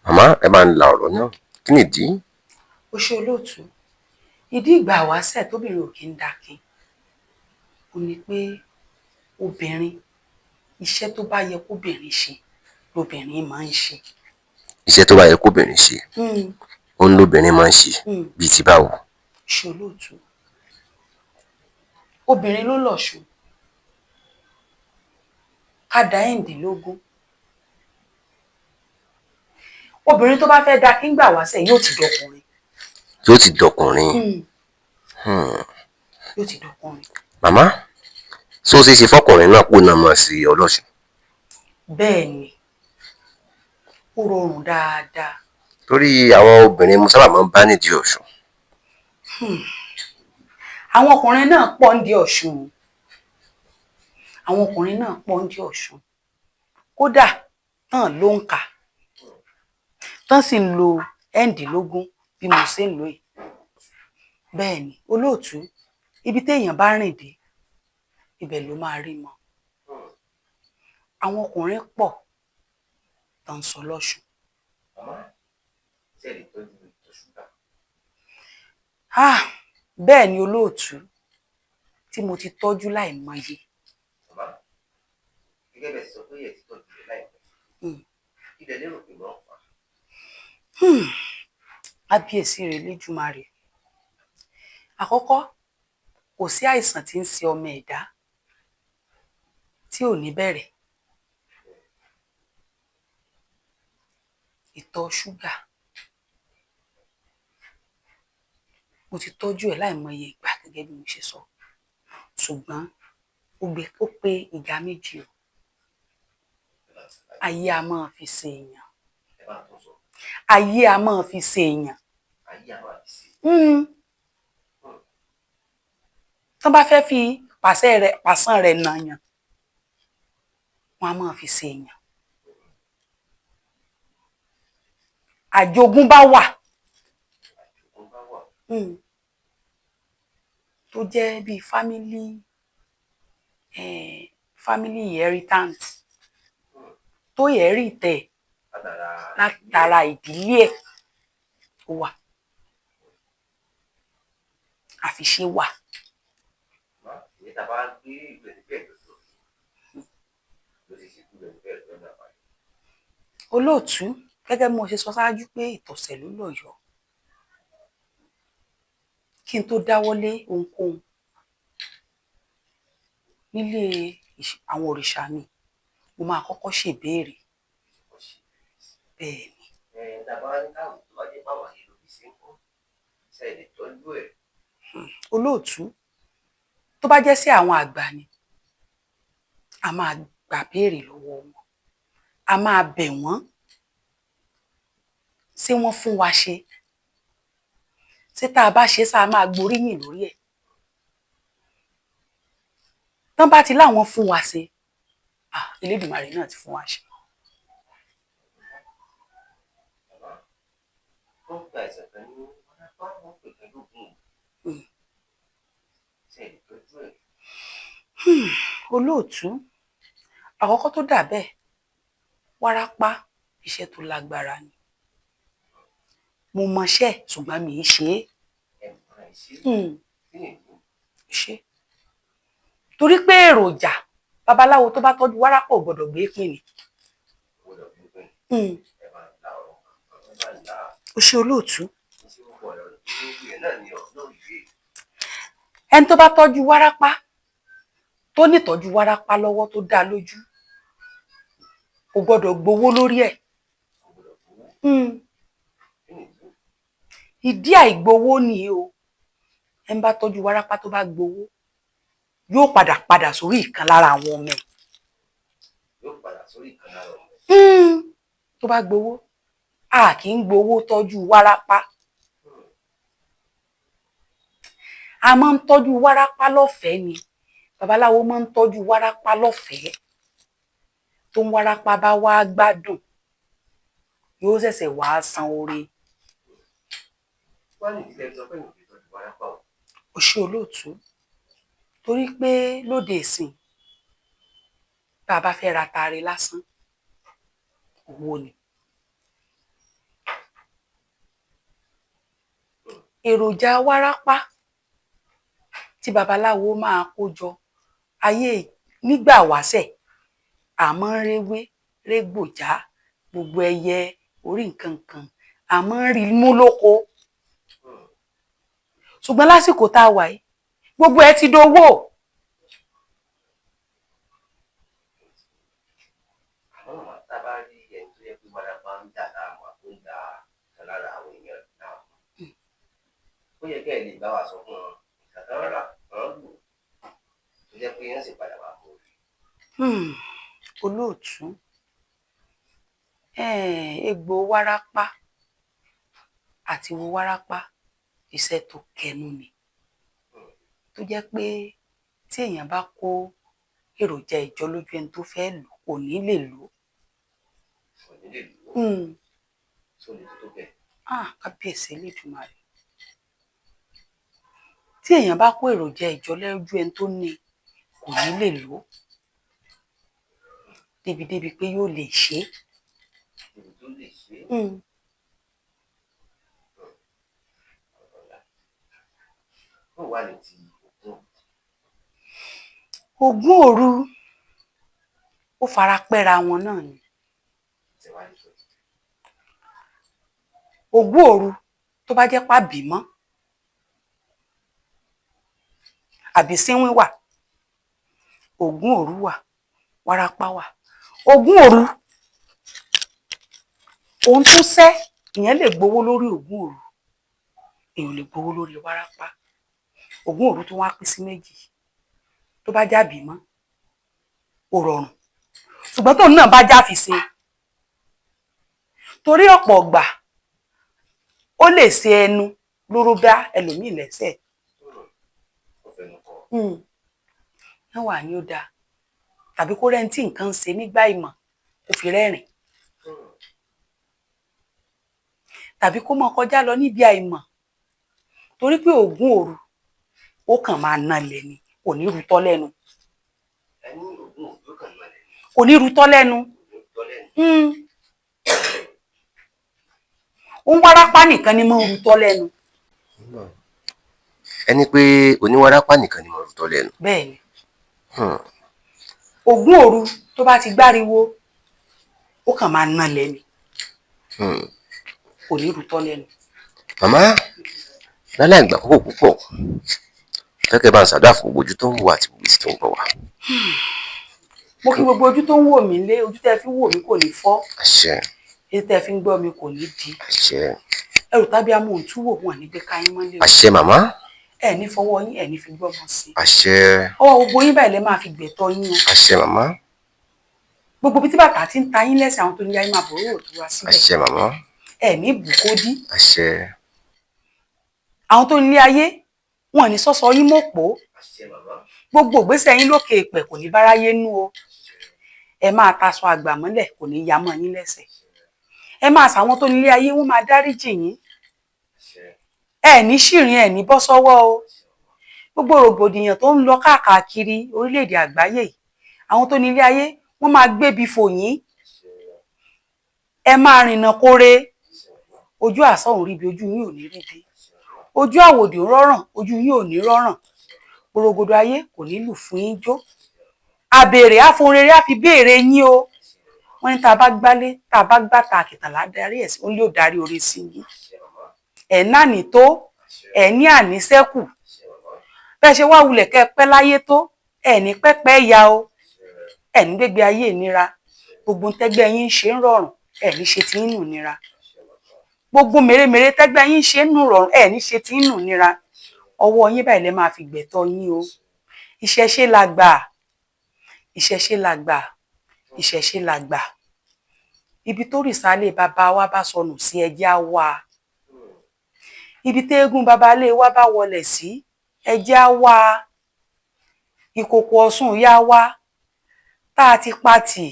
Màmá, ẹ máa ń la ọ̀rọ̀ náà. Kí nìdí? Ó ṣe olóòtú. Ìdí ìgbà wáṣẹ̀ tóbìnrin ò kí ń dá kin ó ní pé obìnrin, iṣẹ́ tó bá yẹ kóbìnrin ṣe lobìnrin máa ń ṣe. Iṣẹ́ tó bá yẹ kóbìnrin ṣe òun lobìnrin máa ń ṣe. Bíi ti báwo? Ṣe olóòtú. Obìnrin ló lọ́ṣun. Ká dá ẹ̀ǹdínlógún. Obìnrin tó bá fẹ́ dá kin gbà wáṣẹ̀ yóò ti dọkùnrin. Yóò ti dọkùnrin. Yóò ti dọkùnrin. Màmá, ṣé ó ṣeé ṣe fọkùnrin náà kó náà mọ̀ sí ọlọ́ṣun? Bẹ́ẹ̀ ni, ó rọrùn dáadáa. Torí àwọn obìnrin mo sábà máa ń bá nídìí ọ̀ṣun. Àwọn ọkùnrin náà pọ̀ nídìí ọ̀ṣun. Àwọn ọkùnrin náà pọ̀ nídìí ọ̀ṣun. Kódà tán ló ń kà. Tán sì ń lo ẹ̀ǹdínlógún bí mo ṣe ń lò yìí. Bẹ́ẹ̀ ni, olóòtú, ibi téèyàn bá rìn dé, ibẹ̀ ló máa rí mọ́. Àwọn ọkùnrin pọ̀ tó ń sọ lọ́ṣùn. Bẹ́ẹ̀ ni olóòtú tí mo ti tọ́jú láìmọye. Gẹ́gẹ́ bẹ́ẹ̀ sọ pé ẹ̀ ti tọ́jú rẹ̀ láìpẹ́. Kí lẹ lérò pé wọ́n fà? Kábíyèsí rẹ̀ Elédùmarè. Àkọ́kọ́, kò sí àìsàn tí ń ṣe ọmọ ẹ̀dá tí ò ní bẹ̀rẹ̀. Ìtọ̀ ṣúgà, mo ti tọ́jú ẹ̀ láìmọye ìgbà gẹ́gẹ́ bí mo ṣe sọ, ṣùgbọ́n ó pé ìgbà méjì o. Ayé a máa fi ṣe èèyàn. Ayé a máa fi ṣe èèyàn. Tó bá fẹ́ fi pàṣán rẹ̀ nàyàn, wọ́n a máa fi ṣe èèyàn. Àjogúnbá wà tó jẹ́ bí family inheritance tó yẹ rí tẹ̀ látara ìdílé ẹ̀ ó wà. Àfiṣe wà. Olóòtú, gẹ́gẹ́ bí mo ṣe sọ ṣáájú pé ìtọ̀sẹ̀ ló lọ́yọ̀ọ́. Kí n tó dáwọ́lé ohunkóhun nílé àwọn òrìṣà mi, mo máa kọ́kọ́ ṣèbéèrè. Bẹ́ẹ̀ ni. Olóòtú, tó bá jẹ́ sí àwọn àgbà ni, a máa gbà béèrè lọ́wọ́ wọn, a máa bẹ̀ wọ́n, ṣé wọ́n fún wa ṣe? Ṣé tá a bá ṣe sá máa gboríyìn lórí ẹ̀? Tán bá ti láwọn fún wa ṣe, Elédùmarè náà ti fún wa ṣe. Olóòtú, àkọ́kọ́ tó dà bẹ́ẹ̀, wárápá iṣẹ́ tó lágbára ni. Mo mọṣẹ́ ṣùgbọ́n mi ì ṣe é. Torí pé èròjà babaláwo tó bá tọ́jú wárápá ò gbọ́dọ̀ gbé pín ni. Ó ṣe olóòtú. Ẹni tó bá tọ́jú wárápá, tó nítọ́jú wárápá lọ́wọ́ tó dá lójú, kò gbọ́dọ̀ gbowó lórí ẹ̀. Ìdí àìgbowó ni o. Ẹni bá tọ́jú wárápá tó bá gbowó, yóò padà sórí ìkan lára àwọn ọmọ ẹ̀. Tó bá gbowó, a kì í gbowó tọ́jú wárápá. A máa ń tọ́jú wárápá lọ́fẹ̀ẹ́ ni. Babaláwo máa ń tọ́jú wárápá lọ́fẹ̀ẹ́. Tó ń wárápá bá wá gbádùn, yóò ṣẹ̀ṣẹ̀ wá san oore. Ó ṣe olóòtú. Torí pé lóde ìsìn, bá a bá fẹ́ ra taare lásán, owó ni. Èròjà wárápá tí babaláwo máa kó jọ ayé nígbà wáṣẹ̀, àmọ́ réwé, régbòjá, gbogbo ẹyẹ orí nǹkan kan, àmọ́ rí mú lóko. Ṣùgbọ́n lásìkò tá a wà yìí, gbogbo ẹ ti dowó. Ó yẹ kẹ́ ẹ lè bá wa sọ fún wọn ìkàtà rà wọ́n lò tó jẹ́ pé wọ́n sì padà wà mọ́ orí. Olóòtú, egbò wárápá àti wo wárápá iṣẹ́ tó kẹnu ni. Tó jẹ́ pé tí èèyàn bá kó èròjà ìjọ lójú ẹni tó fẹ́ lò kò ní lè lò. Kábíyèsí Elédùmarè. Tí èèyàn bá kó èròjà ìjọ lójú ẹni tó ní kò ní lè lò. Débi pé yóò lè ṣe é. tó lè ṣe. Ó wà ní ti Ògún òru ó fara pẹ́ra wọn náà ni. Ògún òru tó bá jẹ́ pàbímọ́ àbí sínwín wà, Ògún òru wà, wárápá wà. Ògún òru ohun tó sẹ́ ìyẹn lè gbowó lórí Ògún òru, èèyàn lè gbowó lórí wárápá. Ògún òru tó wá pín sí méjì, tó bá jábìímọ́ ó rọrùn, ṣùgbọ́n tóun náà bá jáfìṣe torí ọ̀pọ̀ ọ̀gbà ó lè ṣe ẹnu lóró bá ẹlòmíì lẹ́sẹ̀. Wọ́n wà ní ó dáa tàbí kó rẹ́ni tí nǹkan ń ṣe nígbà ìmọ̀ kó fi rẹ́rìn tàbí kó mọ kọjá lọ níbi àìmọ̀ torí pé Ògún òru ó kàn máa nalẹ̀ ni, kò ní rutọ́ lẹ́nu. Kò ní rutọ́ lẹ́nu. Ó ń wárápá nìkan ni mo ń rutọ́ lẹ́nu. Ẹni pé oníwárápá nìkan ni mo rutọ́ lẹ́nu. Bẹ́ẹ̀ni. Ògún òru tó bá ti gbáriwo ó kàn máa nalẹ̀ ni. Kò ní rutọ́ lẹ́nu. Màmá lálẹ́ ìgbà púpọ̀ fẹ́kẹ́ bá ń ṣàdúrà fún gbogbo ojú tó ń wò àti gbogbo tó ń gbọ́ wá. Mo kí gbogbo ojú tó ń wò mí lé, ojú tẹ́ fi ń wò mí kò ní fọ́. Àṣẹ. Etí tẹ́ fi ń gbọ́ mi kò ní di. Àṣẹ. Ẹrù tàbí amóhuntúwò wọn ní gbé káyín mọ́lẹ̀. Àṣẹ màmá. Ẹ ní fọwọ́ yín, ẹ ní fi gbọ́mọ sí. Àṣẹ. Ọwọ́ gbogbo yín báyìí lẹ máa fi gbẹ̀tọ́ yín o. Àṣẹ màmá. Gbogbo bí tí bàtà ti ń ta yín lẹ́sẹ̀ àwọn tó ní ayé máa bọ̀ rò tó wá síbẹ̀. Àṣẹ màmá. Ẹ ní bùkódí. Àṣẹ. Àwọn tó ní ayé wọn ní sọ́sọ yín mọ̀pọ̀. Àṣẹ màmá. Gbogbo ìgbésẹ̀ yín lókè èpẹ̀ kò ní báráyé nú o. Ẹ máa taṣọ àgbà mọ́lẹ̀ kò ní ya mọ́ yín lẹ́sẹ̀. Ẹ máa sàwọn tó nílé ayé wọn máa dáríjì yín. Ẹ ní ṣìrìn, ẹ ní bọ́ sọ́wọ́ o. Gbogbo rògbòdìyàn tó ń lọ káàkiri orílẹ̀-èdè àgbáyé yìí, àwọn tó nílé ayé wọ́n máa gbébi fò yín. Ẹ máa rìnà kóre. Ojú àsọ̀hún ríbi ojú yín ò ní ríbi. Ojú àwòdì rọ́ràn ojú yín ò ní rọ́ràn. Gbòrògbòdò ayé kò ní lù fún yín jó. Àbèrè àforere á fi béèrè yín o. Wọ́n ní tá a bá gbálé tá a bá gbàtà àkìtàlá darí ẹ̀ sí ó lè darí oore sí yín. Ẹ̀ náà ní tó ẹ̀ ní àníṣẹ́kù. Bẹ́ẹ̀ ṣe wá wulẹ̀ kẹ́ pẹ́ láyé tó ẹ̀ ní pẹ́pẹ́ ya o. Ẹ̀ ní gbégbé ayé ìnira. Gbogbo tẹ́gbẹ́ yín ṣe ń rọrùn ẹ̀ ní ṣe tí ń nù nira. Gbogbo mèremère tẹ́gbẹ́ yín ṣe ń nù rọrùn ẹ̀ ní ṣe tí ń nù nira. Ọwọ́ yín báyìí lẹ máa fi gbẹ̀tọ́ yín o. Ìṣẹ̀ṣe la gbà. Ìṣẹ̀ṣe la gbà. Ìṣẹ̀ṣe la gbà. Ibi tó rìsálẹ̀ bàbá wa bá sọnù sí ẹjẹ́ á wá. Ibi téégún babalé wa bá wọlẹ̀ sí ẹjẹ́ á wá. Ìkòkò Ọ̀ṣun yá wá. Tá a ti pàtì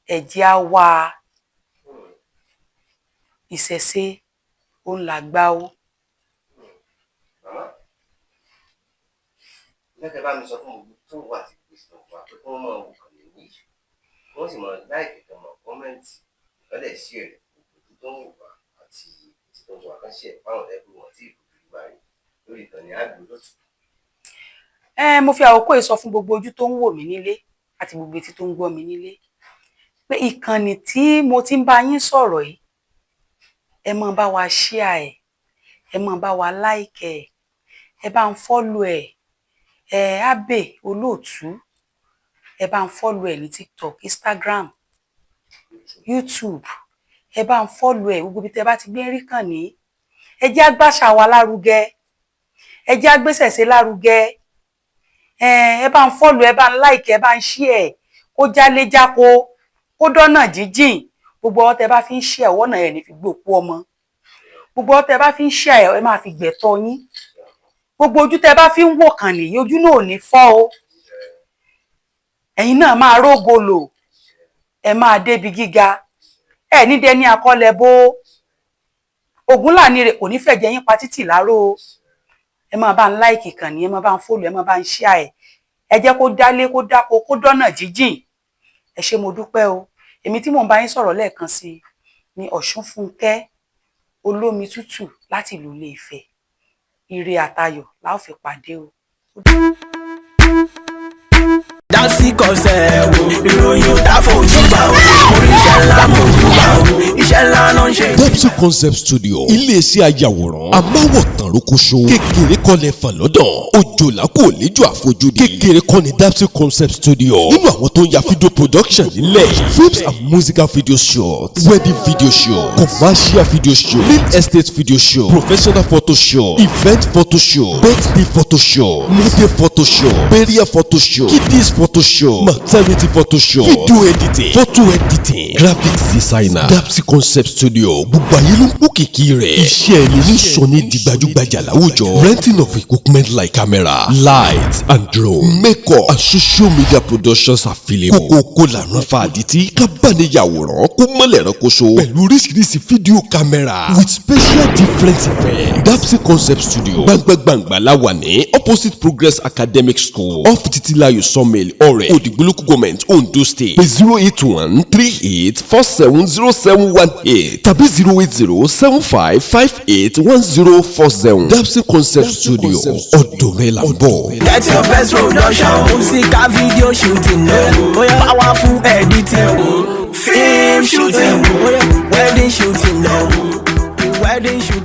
ẹjẹ́ á wá. Ìṣẹ̀ṣe òun là gbà o. Fẹ́kẹ́ bá mi sọ fún gbogbo tó wà àti gbèsè tó wà pé kí wọ́n máa wò kàn lè wí. Wọ́n sì máa láìpẹ́ kan mọ̀ kọ́mẹ́ǹtì lọ́dẹ̀ sí ẹ̀rẹ̀ gbogbo tó ń wà àti tó ń wà kan ṣe fáwọn ẹgbẹ́ wọn tí ìlú ìlú báyìí lórí ìkànnì àgbélọ́tù. Mo fi àkókò yìí sọ fún gbogbo ojú tó ń wò mí nílé àti gbogbo etí tó ń gbọ́ mi nílé pé ìkànnì tí mo ti ń bá yín sọ̀rọ̀ yìí ẹ máa bá wa share ẹ̀, ẹ máa bá wa like ẹ̀, ẹ bá ń follow ẹ̀, Abe Olóòtú ẹ bá ń follow ẹ̀ ní TikTok, Instagram, YouTube ẹ bá ń follow ẹ̀ gbogbo bí tẹ bá ti gbé rí kàn ní. Ẹ jẹ́ àgbàṣà wa lárugẹ, ẹ jẹ́ àgbésẹ̀ṣe lárugẹ. Ẹ bá ń follow, ẹ bá ń like, ẹ bá ń share kó jálé jáko kó dọ́nà jíjìn. Gbogbo ọwọ́ tẹ bá fi ń share ọwọ́ náà ẹ̀ ní fi gbòpó ọmọ. Gbogbo ọwọ́ tẹ bá fi ń share ẹ máa fi gbẹ̀tọ́ yín. Gbogbo ojú tẹ bá fi ń wò kàn nìyí ojú náà ò ní fọ́ o. Ẹ̀yin náà máa rógolò, ẹ máa débi gíga, ẹ ní dẹni àkọlẹ̀ bó. Ògúnlàní rẹ̀ kò ní fẹ̀jẹ̀ yín pa títì láró o. Ẹ máa bá ń like ìkànnì, ẹ máa bá ń follow, ẹ máa bá ń share ẹ̀. Ẹ jẹ́ kó dálé kó dáko kó dọ́nà jíjìn. Ẹ ṣé mo dúpẹ́ o. Èmi tí mò ń bá yín sọ̀rọ̀ lẹ́ẹ̀kan sí ní Ọ̀ṣunfúnkẹ́ olómi tútù láti ìlú Ilé-Ifẹ̀. Ire àtayọ̀ la ó fi pàdé o. Dapsy Concept ìròyìn ò dá fojú bá o orí iṣẹ́ ńlá mo jù bá o iṣẹ́ ńlá náà ń ṣe. Dapsy Concept Studio iléeṣẹ́ ayàwòrán amáwọ̀tàn rókóṣó kékeré kọ́lẹ̀ fàlọ́dàn òjòlá kò léjò àfojúdi kékeré kọ́ ni Dapsy Concept Studio nínú àwọn tó ń ya fídíò production nílẹ̀ films and musical video shots wedding video show commercial video show real estate video show professional photo show event photo show birthday photo show model photo show burial photo show kiddies photo show maternity photo show video editing photo editing graphics designer Dapsy Concept Studio gbogbo ayé ló ń kó kìkì rẹ̀ iṣẹ́ ẹni ní sọ ní di gbajúgbajà láwùjọ renting of equipment like camera light and drone makeup and social media productions available kókó lànà fàdítì kábàániyàwòrán kó mọ́lẹ̀ rẹ́kọ̀ṣọ́ pẹ̀lú oríṣiríṣi fídíò camera with special different effects Dapsy Concept Studio gbàngbàngbà láwà ní opposite Progress Academic School off Titilayo Sawmill Ọ̀rẹ́ Òdìgbò Local Government Ondo State pé 08138470718 tàbí 08075581040 Dapsy Concept Studio ọ̀dọ̀ rẹ̀ là ń bọ̀. Get your best production musical video shooting powerful editing film shooting wedding shooting wedding shooting.